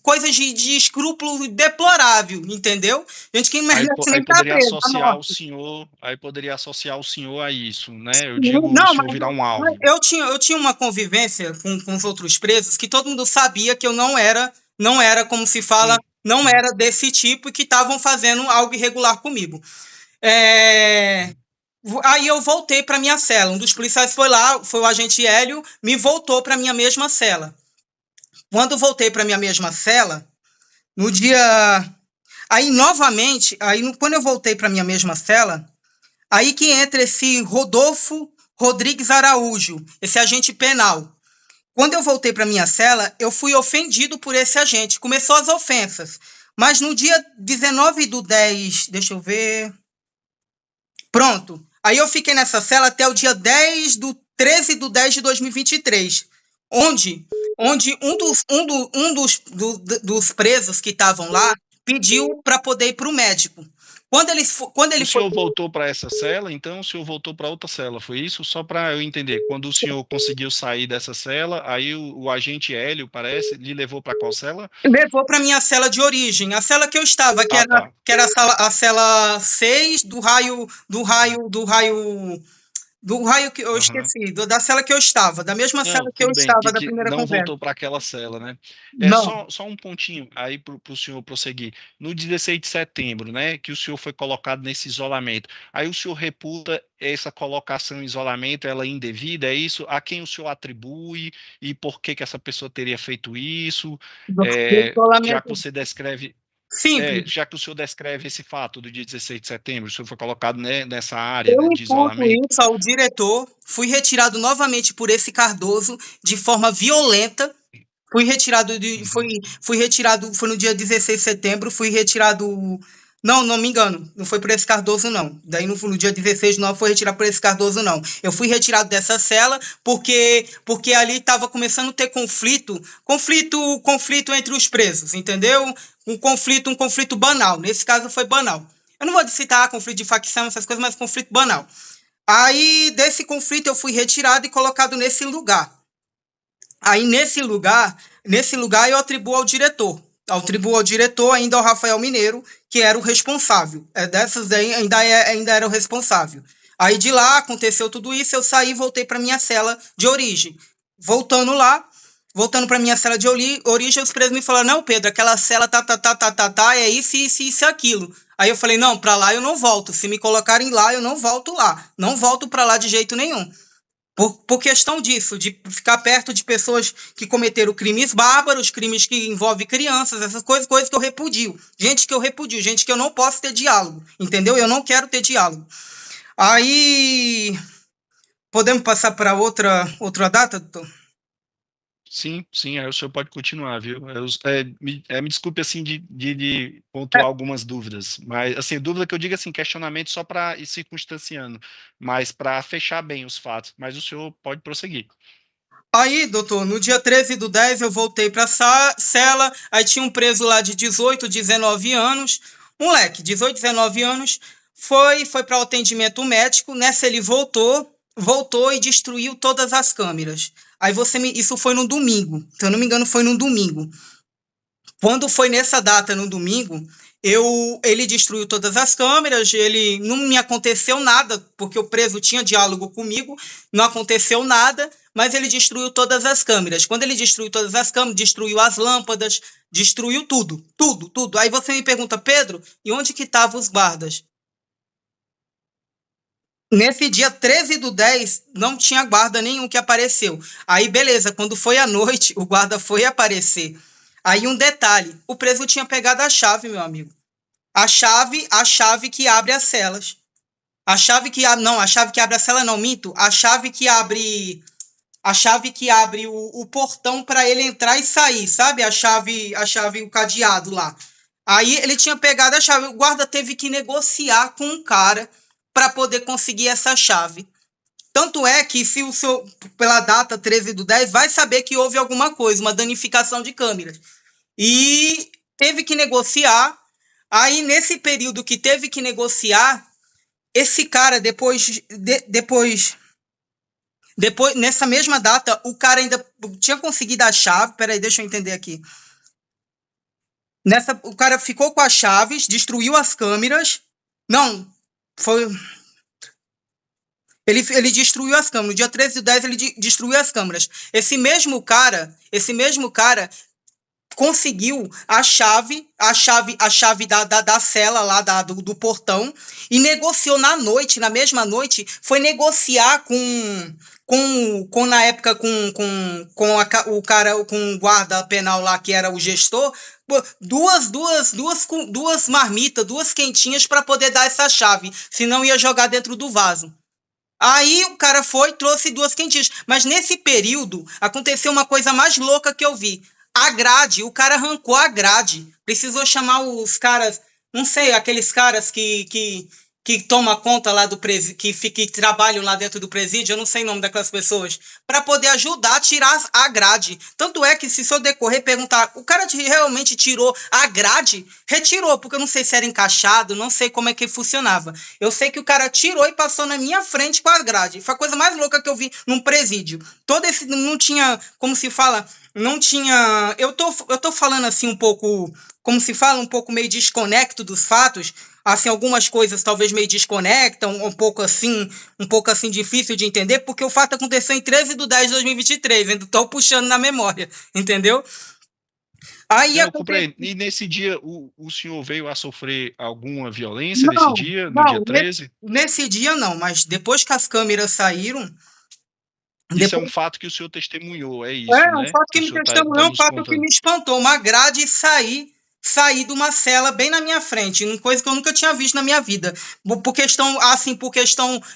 coisas de escrúpulo deplorável, entendeu? Gente que não Aí, merece nem aí estar poderia preso, tá associar o morto. senhor, aí poderia associar o senhor a isso, né? Eu digo o Não, senhor virar um mas alvo. eu tinha uma convivência com os outros presos que todo mundo sabia que eu não era, como se fala, Sim. não era desse tipo e que estavam fazendo algo irregular comigo. É, Aí eu voltei para minha cela. Um dos policiais foi lá, foi o agente Hélio, me voltou para minha mesma cela. Quando eu voltei para minha mesma cela, no dia. Aí, novamente, quando eu voltei para minha mesma cela, aí que entra esse Rodolfo Rodrigues Araújo, esse agente penal. Quando eu voltei para minha cela, eu fui ofendido por esse agente. Começou as ofensas. Mas no dia 19/10, deixa eu ver. Pronto. Aí eu fiquei nessa cela até o dia 13/10/2023, onde um dos presos que estavam lá pediu para poder ir para o médico. Quando ele O foi. senhor voltou para essa cela, então o senhor voltou para outra cela, foi isso? Só para eu entender. Quando o senhor conseguiu sair dessa cela, aí o agente Hélio, parece, lhe levou para qual cela? Levou para minha cela de origem, a cela que eu estava, que Ah, era, tá. que era a cela 6 do raio que eu Aham. esqueci, da cela que eu estava, da mesma Não, cela que eu tudo bem, estava da que primeira não conversa. voltou para aquela cela, né? É Não, só um pontinho aí para o senhor prosseguir. No 16 de setembro, né, que o senhor foi colocado nesse isolamento, aí o senhor reputa essa colocação em isolamento, ela é indevida, é isso? A quem o senhor atribui e por que que essa pessoa teria feito isso? do Já que isolamento você descreve, simples. já que o senhor descreve esse fato do dia 16 de setembro, o senhor foi colocado, né, nessa área, Eu né, de imputo isolamento. isso ao diretor, fui retirado novamente por esse Cardoso de forma violenta. Uhum. Foi no dia 16 de setembro, fui retirado. Não, não me engano, não foi por esse Cardoso, não. Daí no dia 16 não foi retirado por esse Cardoso, não. Eu fui retirado dessa cela porque ali estava começando a ter conflito entre os presos, entendeu? Um conflito banal. Nesse caso foi banal. Eu não vou citar conflito de facção, essas coisas, mas conflito banal. Aí, desse conflito, eu fui retirado e colocado nesse lugar. Aí, nesse lugar eu atribuo ao diretor, ainda ao Rafael Mineiro, que era o responsável. Dessas daí, ainda era o responsável. Aí, de lá, aconteceu tudo isso, eu saí e voltei para minha cela de origem. Voltando para minha cela de origem, os presos me falaram, não, Pedro, aquela cela é isso, isso, isso e aquilo. Aí eu falei, não, para lá eu não volto. Se me colocarem lá, eu não volto lá. Não volto para lá de jeito nenhum. Por questão disso, de ficar perto de pessoas que cometeram crimes bárbaros, crimes que envolvem crianças, essas coisas que eu repudio. Gente que eu não posso ter diálogo, entendeu? Eu não quero ter diálogo. Aí, podemos passar para outra data, doutor? Sim, sim, aí o senhor pode continuar, viu? Me desculpe, assim, de pontuar algumas dúvidas, mas, assim, dúvida que eu digo, assim, questionamento só para ir circunstanciando, mas para fechar bem os fatos, mas o senhor pode prosseguir. Aí, doutor, no dia 13/10 eu voltei para a cela, aí tinha um preso lá de 18, 19 anos, moleque, 18, 19 anos, foi para o atendimento médico, nessa ele voltou e destruiu todas as câmeras. Aí isso foi no domingo, se eu não me engano foi no domingo. Quando foi nessa data, no domingo, ele destruiu todas as câmeras, ele não me aconteceu nada, porque o preso tinha diálogo comigo, não aconteceu nada, mas ele destruiu todas as câmeras. Quando ele destruiu todas as câmeras, destruiu as lâmpadas, destruiu tudo, tudo, tudo. Aí você me pergunta, Pedro, e onde que estavam os guardas? Nesse dia 13/10, não tinha guarda nenhum que apareceu. Aí, beleza, quando foi à noite, o guarda foi aparecer. Aí um detalhe, o preso tinha pegado a chave, meu amigo. A chave que abre as celas. A chave que abre, não, a chave que abre a cela não, minto. A chave que abre o portão para ele entrar e sair, sabe? A chave, o cadeado lá. Aí ele tinha pegado a chave, o guarda teve que negociar com um cara para poder conseguir essa chave. Tanto é que, se o senhor, pela data 13/10, vai saber que houve alguma coisa, uma danificação de câmeras. E teve que negociar. Aí, nesse período que teve que negociar, esse cara, depois, nessa mesma data, o cara ainda tinha conseguido a chave. Peraí, deixa eu entender aqui. O cara ficou com as chaves, destruiu as câmeras. Não, foi... Ele destruiu as câmeras. No dia 13/10, ele destruiu as câmeras. Esse mesmo cara conseguiu a chave da cela lá do portão e negociou na mesma noite, foi negociar na época com o guarda penal lá, que era o gestor, duas marmitas, duas quentinhas para poder dar essa chave, senão ia jogar dentro do vaso. Aí o cara trouxe duas quentinhas. Mas nesse período, aconteceu uma coisa mais louca que eu vi. A grade, o cara arrancou a grade. Precisou chamar os caras, não sei, aqueles caras que tomam conta lá do presídio, que trabalham lá dentro do presídio, eu não sei o nome daquelas pessoas, para poder ajudar a tirar a grade. Tanto é que, se o decorrer perguntar, o cara realmente tirou a grade? Retirou, porque eu não sei se era encaixado, não sei como é que funcionava. Eu sei que o cara tirou e passou na minha frente com a grade. Foi a coisa mais louca que eu vi num presídio. Não tinha, como se fala, não tinha... Eu tô falando assim um pouco, como se fala, um pouco meio desconecto dos fatos. Assim, algumas coisas talvez meio desconectam, um pouco assim difícil de entender, porque o fato aconteceu em 13/10/2023, ainda estou puxando na memória, entendeu? Aí eu compreendo. E nesse dia, o senhor veio a sofrer alguma violência nesse dia, no dia 13? Nesse dia não, mas depois que as câmeras saíram... Isso é um fato que o senhor testemunhou, é isso, né? É um fato que me testemunhou, é um fato que me espantou. Uma grade sair de uma cela bem na minha frente, uma coisa que eu nunca tinha visto na minha vida. Por questão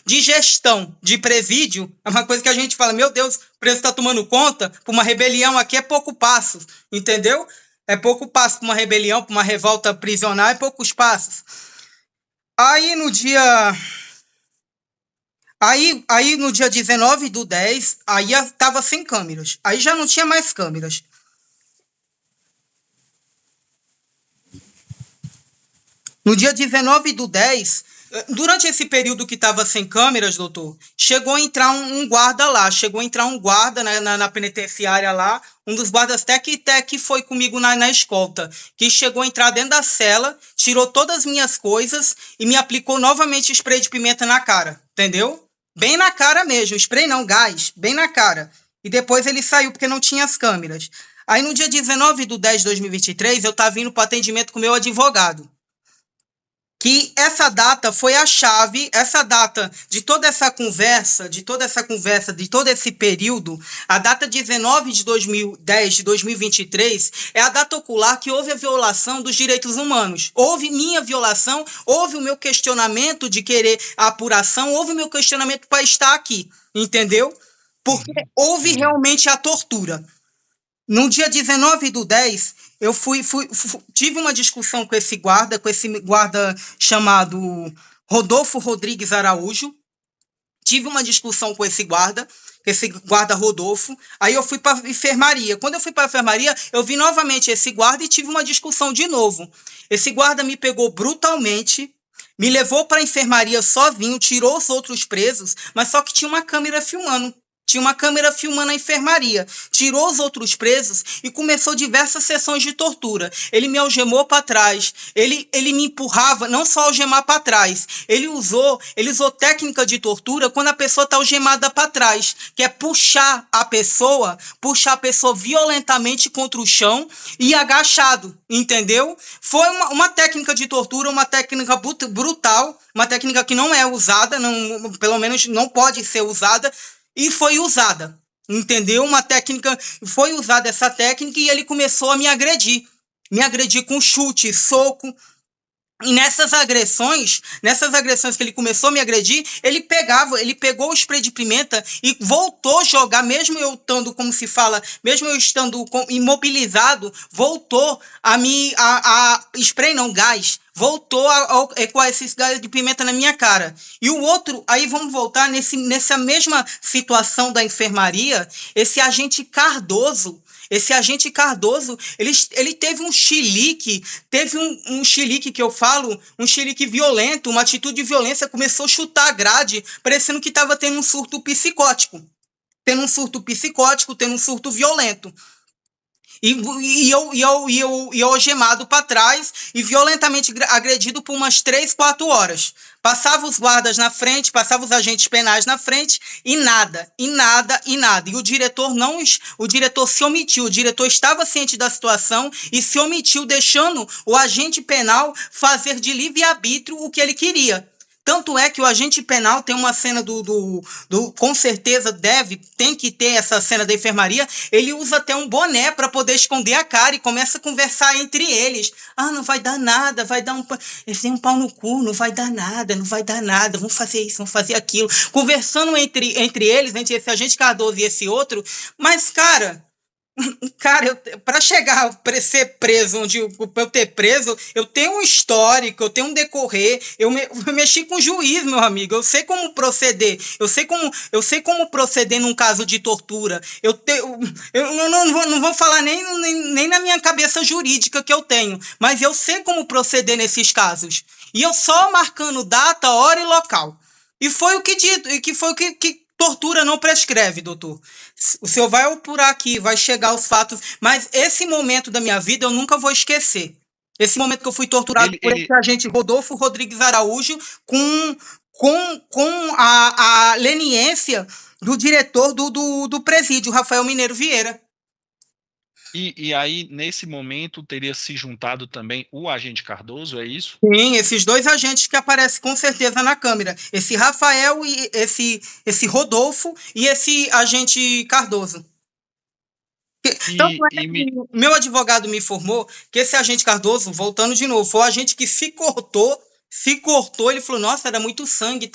de gestão de presídio, é uma coisa que a gente fala, meu Deus, o preso está tomando conta, por uma rebelião aqui é pouco passo, entendeu? É pouco passo para uma rebelião, para uma revolta prisional, é poucos passos. Aí no dia 19/10, aí estava sem câmeras. Aí já não tinha mais câmeras. No dia 19/10, durante esse período que estava sem câmeras, doutor, chegou a entrar um guarda lá. Chegou a entrar um guarda na penitenciária lá, um dos guardas até que foi comigo na escolta, que chegou a entrar dentro da cela, tirou todas as minhas coisas e me aplicou novamente spray de pimenta na cara, entendeu? Bem na cara mesmo, spray não, gás, bem na cara. E depois ele saiu porque não tinha as câmeras. Aí no dia 19/10/2023, eu estava indo para atendimento com o meu advogado. Que essa data foi a chave, essa data de toda essa conversa, de todo esse período, a data 19/10/2023 é a data ocular que houve a violação dos direitos humanos. Houve minha violação, houve o meu questionamento de querer a apuração, houve o meu questionamento para estar aqui, entendeu? Porque houve realmente a tortura. No dia 19/10, eu tive uma discussão com esse guarda chamado Rodolfo Rodrigues Araújo. Tive uma discussão com esse guarda Rodolfo. Aí eu fui para a enfermaria. Quando eu fui para a enfermaria, eu vi novamente esse guarda e tive uma discussão de novo. Esse guarda me pegou brutalmente, me levou para a enfermaria sozinho, tirou os outros presos, mas só que tinha uma câmera filmando. Tinha uma câmera filmando a enfermaria. Tirou os outros presos e começou diversas sessões de tortura. Ele me algemou para trás. Ele me empurrava, não só algemar para trás. Ele usou técnica de tortura quando a pessoa está algemada para trás, que é puxar a pessoa violentamente contra o chão e agachado, entendeu? Foi uma técnica de tortura, uma técnica brutal, uma técnica que não é usada, pelo menos não pode ser usada, e foi usada. entendeu? Uma técnica, foi usada essa técnica e ele começou a me agredir com chute, soco. E nessas agressões que ele começou a me agredir, ele pegou o spray de pimenta e voltou a jogar, mesmo eu estando, como se fala, mesmo eu estando imobilizado, voltou spray não, gás, voltou a ecoar esses gás de pimenta na minha cara. E o outro, aí vamos voltar nessa mesma situação da enfermaria, esse agente Cardoso, ele teve um chilique, um chilique que eu falo, um chilique violento, uma atitude de violência, começou a chutar a grade, parecendo que estava tendo um surto psicótico, tendo um surto violento. E eu algemado para trás e violentamente agredido por umas 3, 4 horas. Passava os guardas na frente, passava os agentes penais na frente e nada. E o diretor se omitiu, o diretor estava ciente da situação e se omitiu, deixando o agente penal fazer de livre-arbítrio o que ele queria. Tanto é que o agente penal tem uma cena com certeza tem que ter essa cena da enfermaria, ele usa até um boné para poder esconder a cara e começa a conversar entre eles. Ah, não vai dar nada, eles têm um pau no cu, não vai dar nada, vamos fazer isso, vamos fazer aquilo. Conversando entre eles, entre esse agente Cardoso e esse outro, mas, cara, para chegar para ser preso, para eu ter preso, eu tenho um histórico, eu tenho um decorrer, eu mexi com o juiz, meu amigo, eu sei como proceder, eu sei como proceder num caso de tortura, eu não vou falar nem na minha cabeça jurídica que eu tenho, mas eu sei como proceder nesses casos, e eu só marcando data, hora e local, e foi o que dito, e que foi o que tortura não prescreve, doutor. O senhor vai apurar aqui, vai chegar aos fatos, mas esse momento da minha vida eu nunca vou esquecer. Esse momento que eu fui torturado por esse agente Rodolfo Rodrigues Araújo com a leniência do diretor do presídio, Rafael Mineiro Vieira. E aí, nesse momento, teria se juntado também o agente Cardoso, é isso? Sim, esses dois agentes que aparecem com certeza na câmera. Esse Rafael e esse Rodolfo e esse agente Cardoso. Meu advogado me informou que esse agente Cardoso, voltando de novo, foi o agente que se cortou, ele falou, nossa, era muito sangue,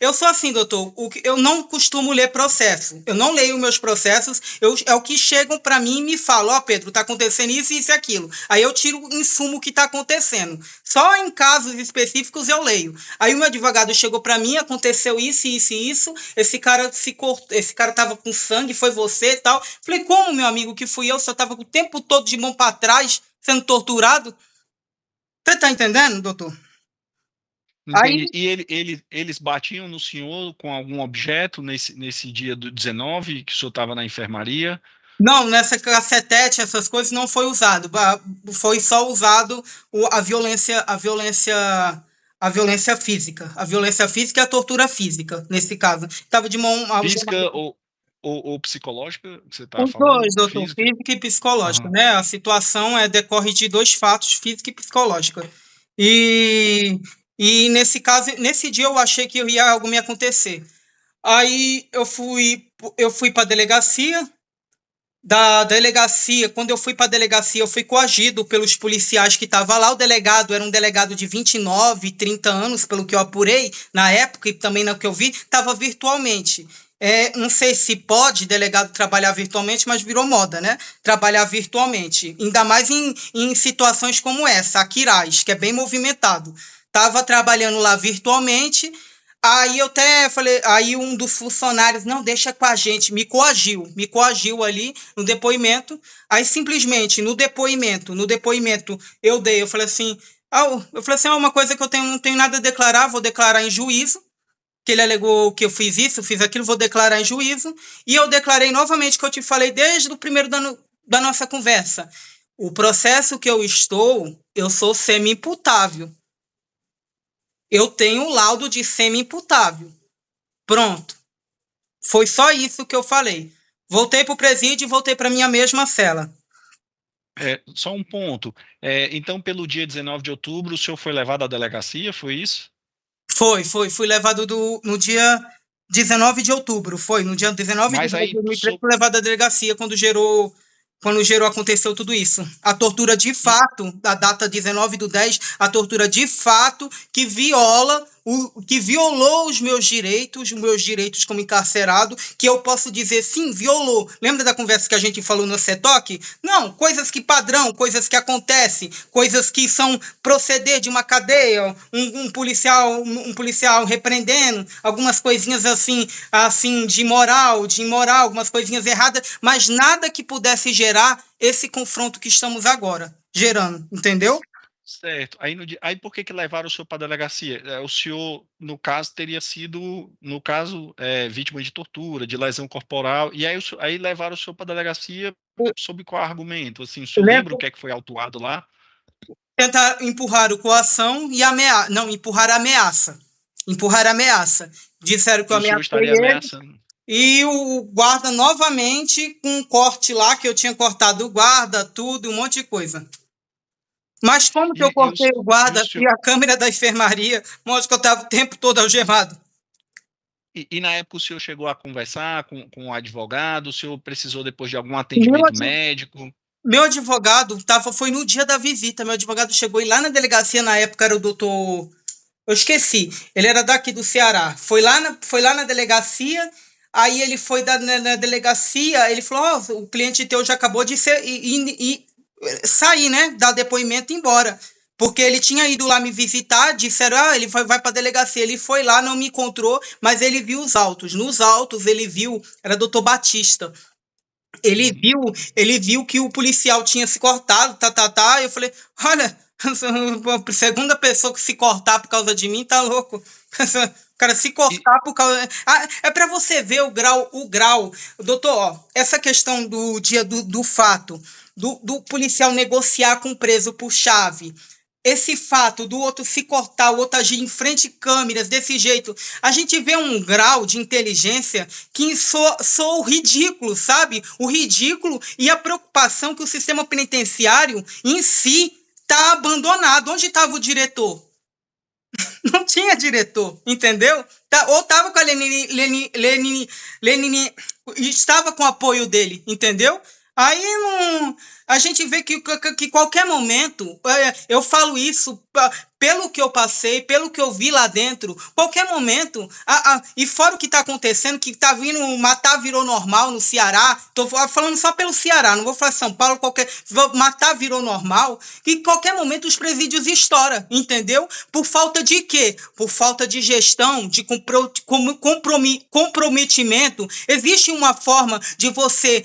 eu sou assim, doutor, eu não costumo ler processo, eu não leio meus processos, é o que chegam para mim e me falam, ó, Pedro, tá acontecendo isso e aquilo, aí eu tiro em sumo o que tá acontecendo, só em casos específicos eu leio, aí o meu advogado chegou para mim, aconteceu isso, esse cara se cortou, esse cara tava com sangue, foi você e tal, falei, como, meu amigo, que fui eu, só tava o tempo todo de mão para trás, sendo torturado. Você tá entendendo, doutor? Entendi. E eles batiam no senhor com algum objeto nesse dia do 19, que o senhor estava na enfermaria? Não, nessa cacetete, essas coisas não foi usado. Foi só usado a violência física. A violência física e a tortura física, nesse caso. Estava de mão... Física ou psicológica? Você está Os falando? dois, doutor, física e psicológica, Uhum. né? A situação decorre de 2 fatos, física e psicológica. E nesse caso, nesse dia eu achei que algo me acontecer. Aí eu fui para a delegacia. Quando eu fui para a delegacia, eu fui coagido pelos policiais que estavam lá. O delegado era um delegado de 29, 30 anos, pelo que eu apurei na época e também no que eu vi, estava virtualmente. Não sei se pode delegado trabalhar virtualmente, mas virou moda, né? Trabalhar virtualmente. Ainda mais em situações como essa, a Quirais, que é bem movimentado. Estava trabalhando lá virtualmente. Aí eu até falei, aí um dos funcionários, não, deixa com a gente, me coagiu ali no depoimento. Aí simplesmente no depoimento eu falei assim, uma coisa que não tenho nada a declarar, vou declarar em juízo, que ele alegou que eu fiz isso, fiz aquilo, vou declarar em juízo. E eu declarei novamente que eu te falei desde o primeiro da nossa conversa. O processo que eu sou semi-imputável. Eu tenho um laudo de semi-imputável. Pronto. Foi só isso que eu falei. Voltei para o presídio e voltei para minha mesma cela. Só um ponto. Então, pelo dia 19 de outubro, o senhor foi levado à delegacia, foi isso? Fui levado no dia 19 de outubro, foi. No dia 19 de Mas outubro, aí, 2013, foi levado à delegacia aconteceu tudo isso. A tortura de fato, da data 19/10, a tortura de fato que violou os meus direitos como encarcerado, que eu posso dizer, sim, violou. Lembra da conversa que a gente falou no CETOC? Não, coisas que padrão, coisas que acontecem, coisas que são proceder de uma cadeia, um policial repreendendo, algumas coisinhas assim de imoral, algumas coisinhas erradas, mas nada que pudesse gerar esse confronto que estamos agora gerando, entendeu? certo. Aí por que levaram o senhor para a delegacia? O senhor, no caso, teria sido, no caso, vítima de tortura, de lesão corporal, e aí, aí levaram o senhor para a delegacia sob qual argumento? Assim, o senhor lembra o que é que foi autuado lá? Tentar empurrar o coação e ameaça. Não, empurrar a ameaça. Empurrar a ameaça. Disseram que eu O senhor ameacei estaria ele. ameaçando? E o guarda novamente com um corte lá, que eu tinha cortado o guarda, tudo, um monte de coisa. Mas como que eu cortei o guarda e a câmera da enfermaria mostra que eu estava o tempo todo algemado? E na época o senhor chegou a conversar com o advogado? O senhor precisou depois de algum atendimento médico? Meu advogado foi no dia da visita. Meu advogado chegou lá na delegacia, na época era o doutor. Eu esqueci. Ele era daqui do Ceará. Foi lá na delegacia. Aí ele foi na delegacia. Ele falou: o cliente teu já acabou de sair, né? Dar depoimento e ir embora. Porque ele tinha ido lá me visitar, disseram, ele vai para a delegacia. Ele foi lá, não me encontrou, mas ele viu os autos. Nos autos, ele viu, era doutor Batista. Ele viu que o policial tinha se cortado, Eu falei, olha, a segunda pessoa que se cortar por causa de mim tá louco. O cara se cortar por causa. É para você ver o grau. Doutor, ó, essa questão do dia do fato, do policial negociar com o preso por chave. Esse fato do outro se cortar, o outro agir em frente a câmeras desse jeito, a gente vê um grau de inteligência que soa ridículo, sabe? O ridículo e a preocupação que o sistema penitenciário em si está abandonado. Onde estava o diretor? Não tinha diretor, entendeu? Ou estava com a Lenine, estava com o apoio dele, entendeu? Aí não, a gente vê que qualquer momento, eu falo isso pelo que eu passei, pelo que eu vi lá dentro, qualquer momento, e fora o que está acontecendo, que está vindo, matar virou normal no Ceará, estou falando só pelo Ceará, não vou falar São Paulo, matar virou normal, que em qualquer momento os presídios estouram, entendeu? Por falta de quê? Por falta de gestão, de comprometimento. Existe uma forma de você,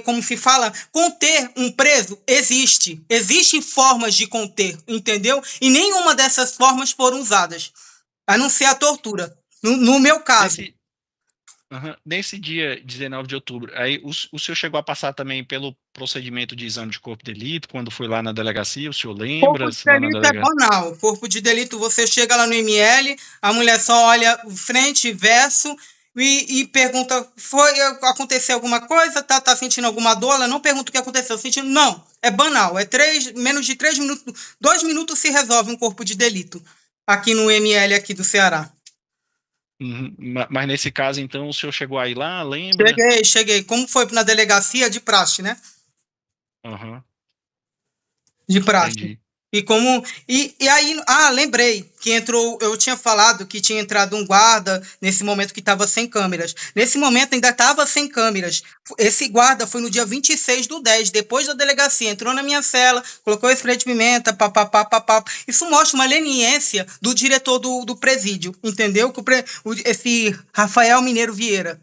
como se fala, conter um preso? Existe. Existem formas de conter, entendeu? E nenhuma dessas formas foram usadas, a não ser a tortura. No meu caso. Nesse dia 19 de outubro, aí o senhor chegou a passar também pelo procedimento de exame de corpo de delito, quando foi lá na delegacia, o senhor lembra? Corpo de delito é banal. Corpo de delito, você chega lá no ML, a mulher só olha frente e verso e pergunta, aconteceu alguma coisa? Tá sentindo alguma dor? Ela não pergunta o que aconteceu, sentindo? Não, é banal. Menos de 3 minutos, 2 minutos se resolve um corpo de delito aqui no ML aqui do Ceará. Mas nesse caso, então, o senhor chegou aí lá, lembra? Cheguei. Como foi na delegacia de praxe, né? De praxe. Entendi. E aí, lembrei que entrou, eu tinha falado que tinha entrado um guarda nesse momento que estava sem câmeras. Nesse momento ainda estava sem câmeras. Esse guarda foi no dia 26/10, depois da delegacia, entrou na minha cela, colocou spray de pimenta, papapá. Isso mostra uma leniência do diretor do presídio, entendeu? Esse Rafael Mineiro Vieira.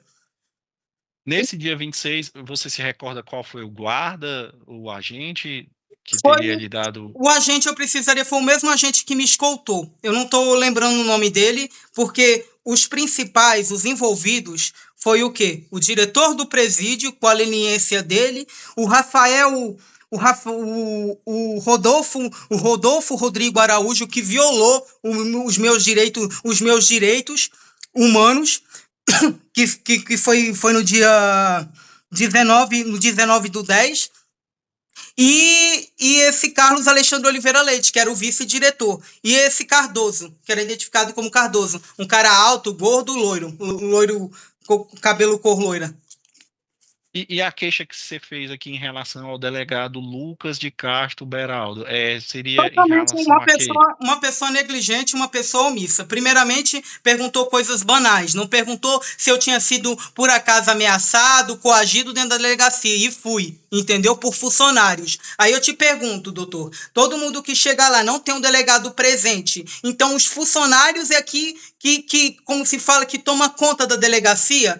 Nesse dia 26, você se recorda qual foi o guarda, o agente que teria lhe dado... O agente, foi o mesmo agente que me escoltou. Eu não estou lembrando o nome dele, porque os principais, os envolvidos, foi o quê? O diretor do presídio, com a leniência dele, o Rafael... O Rodolfo Rodrigo Araújo, que violou os meus direitos humanos, que foi no dia 19/10, e esse Carlos Alexandre Oliveira Leite, que era o vice-diretor, e esse Cardoso, que era identificado como Cardoso, um cara alto, gordo, loiro, com cabelo cor loira. E a queixa que você fez aqui em relação ao delegado Lucas de Castro Beraldo, seria em Totalmente relação a quê? uma pessoa negligente, uma pessoa omissa. Primeiramente, perguntou coisas banais, não perguntou se eu tinha sido, por acaso, ameaçado, coagido dentro da delegacia, e fui, entendeu? Por funcionários. Aí eu te pergunto, doutor, todo mundo que chega lá não tem um delegado presente, então os funcionários é que como se fala, que toma conta da delegacia.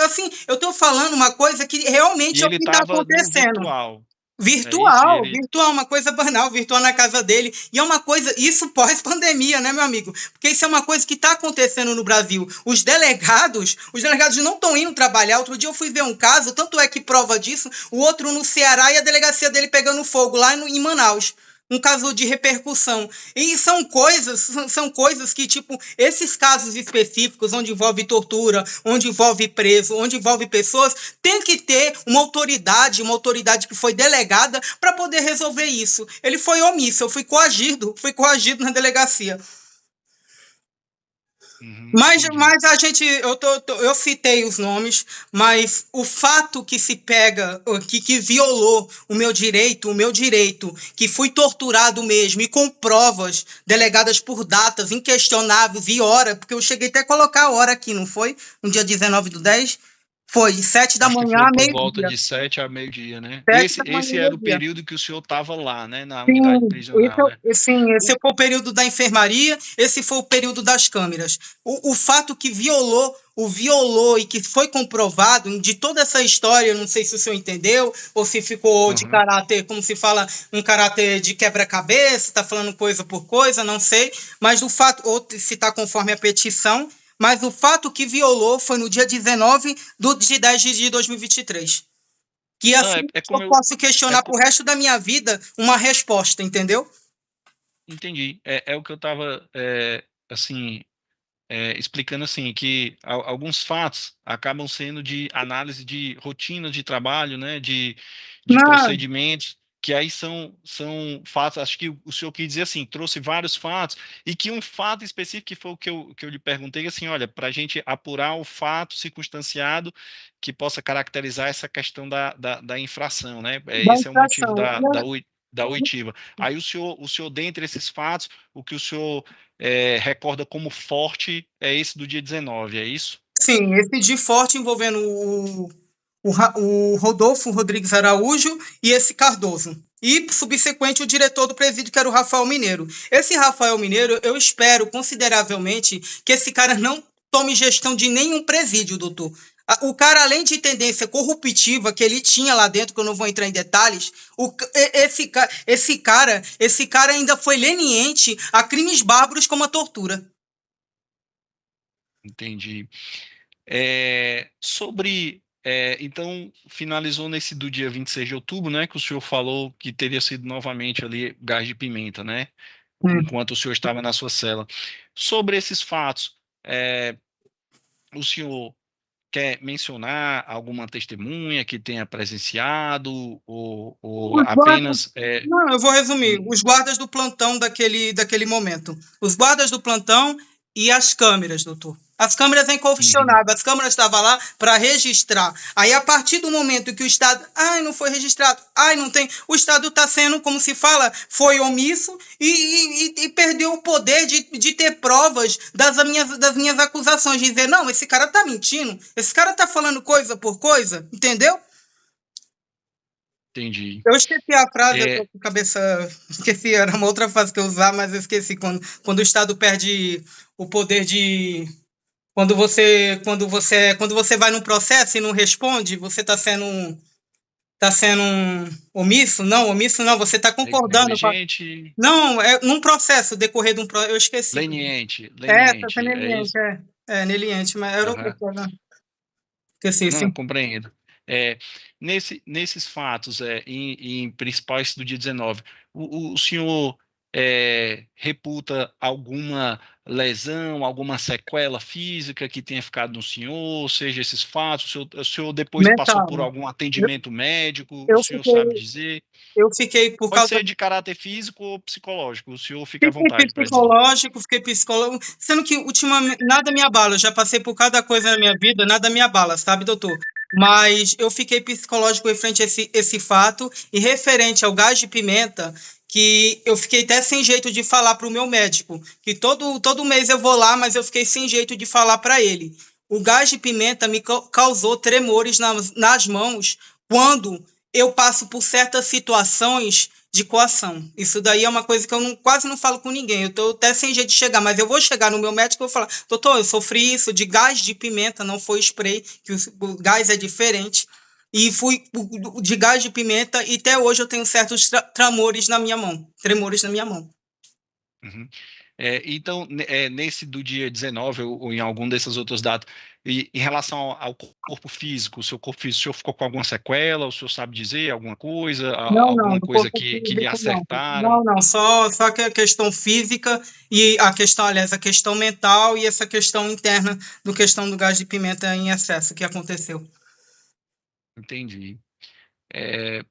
Assim, eu estou falando uma coisa que realmente E é o ele que está estava no acontecendo. virtual. É isso? Virtual, virtual, uma coisa banal, virtual na casa dele. E é uma coisa, isso pós-pandemia, né, meu amigo? Porque isso é uma coisa que está acontecendo no Brasil. Os delegados não estão indo trabalhar. Outro dia eu fui ver um caso, tanto é que prova disso, o outro no Ceará e a delegacia dele pegando fogo lá em Manaus. Um caso de repercussão. E são coisas que, tipo, esses casos específicos, onde envolve tortura, onde envolve preso, onde envolve pessoas, tem que ter uma autoridade que foi delegada para poder resolver isso. Ele foi omisso, eu fui coagido na delegacia. Mas eu citei os nomes, mas o fato que se pega, que violou o meu direito, que fui torturado mesmo, e com provas delegadas por datas inquestionáveis e hora, porque eu cheguei até a colocar a hora aqui, não foi? No dia 19/10, foi 7 da Acho que manhã foi a por volta meio-dia. de 7 a meio-dia, né? 7 da manhã Esse a era o meio-dia. período que o senhor estava lá, né? Na unidade Sim, prisional, né? esse foi o período da enfermaria, esse foi o período das câmeras. O fato que violou e que foi comprovado de toda essa história, não sei se o senhor entendeu, ou se ficou de caráter, como se fala, um caráter de quebra-cabeça, está falando coisa por coisa, não sei, mas o fato, ou se está conforme a petição, mas o fato que violou foi no dia 19 de 10 de 2023. Que assim eu posso questionar pro resto da minha vida uma resposta, entendeu? Entendi. É o que eu estava, assim, explicando assim, que alguns fatos acabam sendo de análise de rotina de trabalho, né? De Não, procedimentos, que aí são fatos. Acho que o senhor quis dizer assim, trouxe vários fatos, e que um fato específico, que foi o que eu lhe perguntei, assim, olha, para a gente apurar o fato circunstanciado que possa caracterizar essa questão da infração, né? da Esse é o motivo infração. da oitiva. Aí o senhor, dentre esses fatos, o que o senhor recorda como forte é esse do dia 19, é isso? Sim, esse de forte envolvendo o Rodolfo Rodrigues Araújo e esse Cardoso. E, subsequente, o diretor do presídio, que era o Rafael Mineiro. Esse Rafael Mineiro, eu espero consideravelmente que esse cara não tome gestão de nenhum presídio, doutor. O cara, além de tendência corruptiva que ele tinha lá dentro, que eu não vou entrar em detalhes, esse cara ainda foi leniente a crimes bárbaros como a tortura. Entendi. Então, finalizou nesse do dia 26 de outubro, né, que o senhor falou que teria sido novamente ali gás de pimenta, né, enquanto o senhor estava na sua cela. Sobre esses fatos, o senhor quer mencionar alguma testemunha que tenha presenciado, ou apenas... Não, eu vou resumir. Os guardas do plantão daquele momento. Os guardas do plantão e as câmeras, doutor. As câmeras é inconfissionável. As câmeras estavam lá para registrar. Aí, a partir do momento que o Estado... não foi registrado. Não tem... O Estado está sendo, como se fala, foi omisso e perdeu o poder de ter provas das minhas acusações. De dizer, não, esse cara está mentindo. Esse cara está falando coisa por coisa. Entendeu? Entendi. Eu esqueci a frase, eu tô com a cabeça... Esqueci, era uma outra frase que eu usava, mas eu esqueci. Quando o Estado perde o poder de... Quando você vai num processo e não responde, você está sendo omisso? Não, omisso não, você está concordando com a... Negligente. Não, num processo, decorrer de um processo... Eu esqueci. Leniente, Tá sendo é leniente, isso? leniente, mas era outra coisa. Esqueci, Não, sim. compreendo. Nesses fatos, em principal esse do dia 19, o senhor reputa alguma lesão, alguma sequela física que tenha ficado no senhor, ou seja, esses fatos, o senhor depois passou por Mental. algum atendimento médico, o Eu senhor fiquei, sabe dizer? eu fiquei por Pode causa. ser de caráter físico ou psicológico, o senhor fica à Fiquei vontade para dizer. psicológico, fiquei psicólogo, sendo que ultimamente nada me abala. Eu já passei por cada coisa na minha vida, nada me abala, sabe, doutor? Mas eu fiquei psicológico referente a esse fato e referente ao gás de pimenta, que eu fiquei até sem jeito de falar para o meu médico, que todo mês eu vou lá, mas eu fiquei sem jeito de falar para ele. O gás de pimenta me causou tremores nas mãos quando eu passo por certas situações de coação. Isso daí é uma coisa que eu quase não falo com ninguém. Eu estou até sem jeito de chegar, mas eu vou chegar no meu médico e vou falar: doutor, eu sofri isso de gás de pimenta, não foi spray, que o gás é diferente. E fui de gás de pimenta e até hoje eu tenho certos tremores na minha mão. Tremores na minha mão. Uhum. Então, nesse do dia 19 ou em algum dessas outras datas, em relação ao corpo físico, o seu corpo físico, o senhor ficou com alguma sequela? O senhor sabe dizer alguma coisa? Não, Alguma do coisa corpo que lhe físico não. acertaram? Não, só que a questão física e a questão, aliás, a questão mental e essa questão interna do questão do gás de pimenta em excesso que aconteceu. Entendi.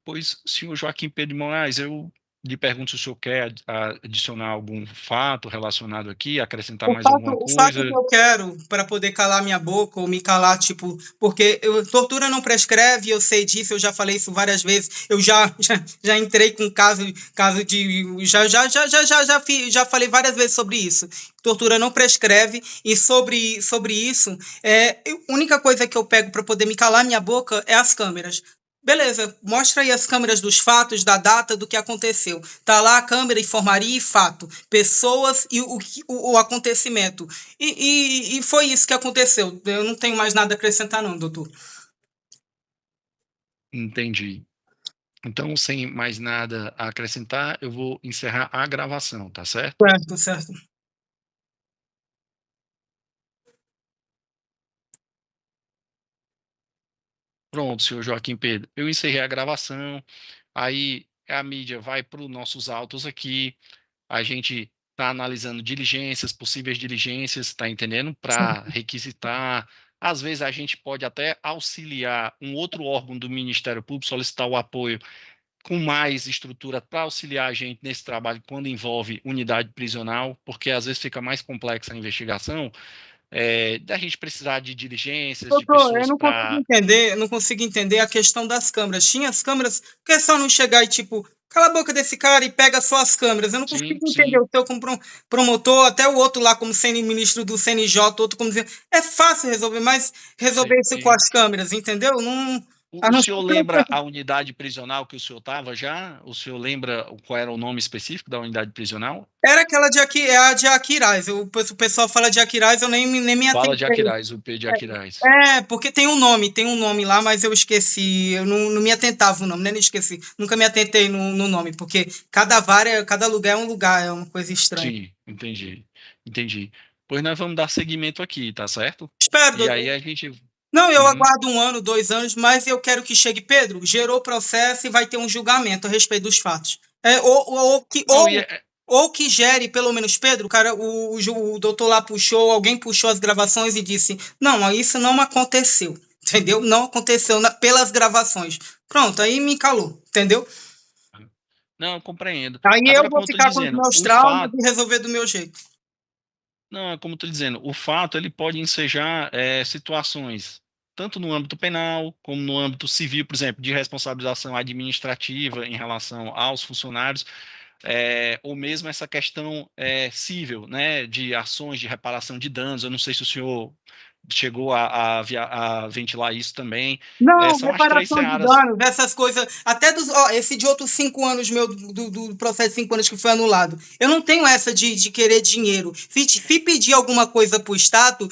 Pois, senhor Joaquim Pedro de Moraes, eu lhe pergunto se o senhor quer adicionar algum fato relacionado aqui, acrescentar mais alguma O fato que coisa. eu quero para poder calar minha boca ou me calar, tipo, porque tortura não prescreve, eu sei disso, eu já falei isso várias vezes, eu já entrei com caso de, já falei várias vezes sobre isso. Tortura não prescreve e sobre isso, a única coisa que eu pego para poder me calar minha boca é as câmeras. Beleza, mostra aí as câmeras dos fatos, da data, do que aconteceu. Tá lá a câmera, informaria e fato. Pessoas e o acontecimento. E foi isso que aconteceu. Eu não tenho mais nada a acrescentar, não, doutor. Entendi. Então, sem mais nada a acrescentar, eu vou encerrar a gravação, tá certo? Certo, certo. Pronto, senhor Joaquim Pedro. Eu encerrei a gravação, aí a mídia vai para os nossos autos aqui, a gente está analisando diligências, possíveis diligências, está entendendo? Para requisitar. Às vezes a gente pode até auxiliar um outro órgão do Ministério Público, solicitar o apoio com mais estrutura para auxiliar a gente nesse trabalho quando envolve unidade prisional, porque às vezes fica mais complexa a investigação, da gente precisar de diligências, de Doutor, eu pessoas para. não consigo entender a questão das câmeras. Tinha as câmeras, por que só não chegar e, tipo, cala a boca desse cara e pega só as câmeras? Eu não Sim, consigo entender. sim, O seu como promotor, até o outro lá como ministro do CNJ, outro como dizer, é fácil resolver, mas resolver isso com sim. as câmeras, entendeu? Não, a O não senhor ser que não lembra a unidade prisional que o senhor estava já? O senhor lembra qual era o nome específico da unidade prisional? era aquela de aqui, é a de Aquiraz. O pessoal fala de Aquiraz, eu nem me Fala de atentei. Aquiraz, o P de Aquiraz. Porque tem um nome lá, mas eu esqueci, eu não me atentava o nome, nem esqueci, nunca me atentei no nome, porque cada lugar é um lugar, é uma coisa estranha. Sim, entendi, entendi. Pois nós vamos dar seguimento aqui, tá certo? Espero, E aí doutor. a gente. Não, eu Uhum. aguardo 1 ano, 2 anos, mas eu quero que chegue, Pedro, gerou o processo e vai ter um julgamento a respeito dos fatos. Não, Ou que gere, pelo menos, Pedro, cara, o doutor lá puxou, alguém puxou as gravações e disse, não, isso não aconteceu, entendeu? Não aconteceu pelas gravações. Pronto, aí me calou, entendeu? não, eu compreendo. Aí eu Agora, vou como eu estou ficar com os dizendo, meus o traumas fato. e resolver do meu jeito. Não, como estou dizendo, o fato ele pode ensejar situações, tanto no âmbito penal, como no âmbito civil, por exemplo, de responsabilização administrativa em relação aos funcionários, ou mesmo essa questão civil, né, de ações de reparação de danos. Eu não sei se o senhor chegou a ventilar isso também. Não, São as três reparação de searas. danos, essas coisas, até esse de outros 5 anos meu, do processo de 5 anos que foi anulado. Eu não tenho essa de querer dinheiro. Se pedir alguma coisa pro Estado,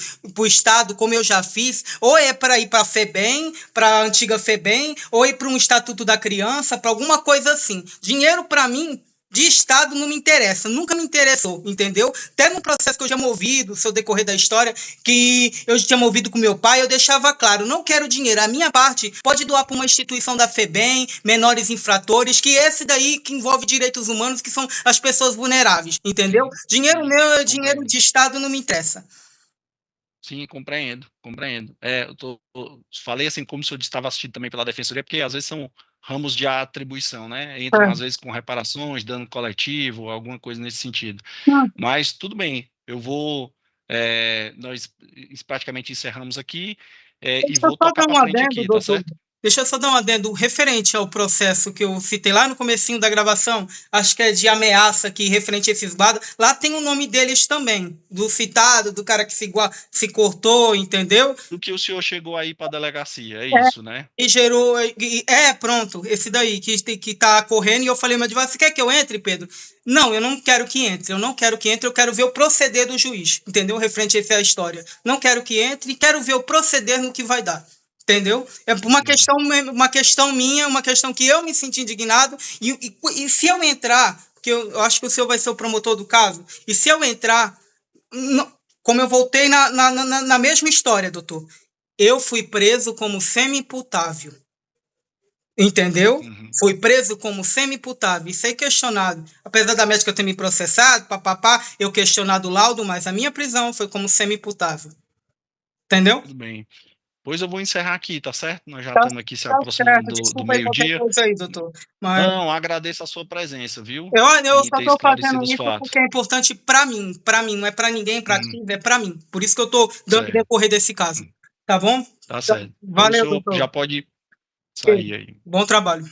como eu já fiz, ou é para ir para a FEBEM, para a antiga FEBEM, ou ir para um Estatuto da Criança, para alguma coisa assim. Dinheiro para mim de Estado não me interessa, nunca me interessou, entendeu? Até no processo que eu já movi, do seu decorrer da história, que eu tinha movido com meu pai, eu deixava claro, não quero dinheiro, a minha parte pode doar para uma instituição da FEBEM, menores infratores, que esse daí que envolve direitos humanos, que são as pessoas vulneráveis, entendeu? Dinheiro meu é dinheiro de Estado, não me interessa. Sim, compreendo. Eu falei assim, como se eu estava assistindo também pela Defensoria, porque às vezes são ramos de atribuição, né? Entram às vezes com reparações, dano coletivo, alguma coisa nesse sentido. Mas tudo bem, eu vou. Nós praticamente encerramos aqui e vou tocar para frente aqui, tá certo? Deixa eu só dar um adendo referente ao processo que eu citei lá no comecinho da gravação, acho que é de ameaça aqui, referente a esses guardas, lá tem o nome deles também, do citado, do cara que se cortou, entendeu? Do que o senhor chegou aí para a delegacia, é isso, né? E gerou, pronto, esse daí, que tá correndo, e eu falei, meu advogado, você quer que eu entre, Pedro? Não, eu não quero que entre, eu quero ver o proceder do juiz, entendeu? Referente a essa história. Não quero que entre, quero ver o proceder no que vai dar. Entendeu? É uma questão minha, uma questão que eu me senti indignado, e se eu entrar, porque eu acho que o senhor vai ser o promotor do caso, e se eu entrar, como eu voltei na mesma história, doutor, eu fui preso como semi-imputável, entendeu? Fui preso como semi-imputável, e ser questionado, apesar da médica ter me processado, eu questionado o laudo, mas a minha prisão foi como semi-imputável, entendeu? Tudo bem. Pois eu vou encerrar aqui, tá certo? Nós já estamos aqui se aproximando do meio-dia. Aí, doutor. Não, agradeço a sua presença, viu? Eu só estou fazendo isso porque é importante para mim, não é para ninguém, para ti, é para mim. Por isso que eu estou dando decorrer desse caso. Tá bom? Tá certo. Valeu, então, o senhor doutor. já pode sair aí. Bom trabalho.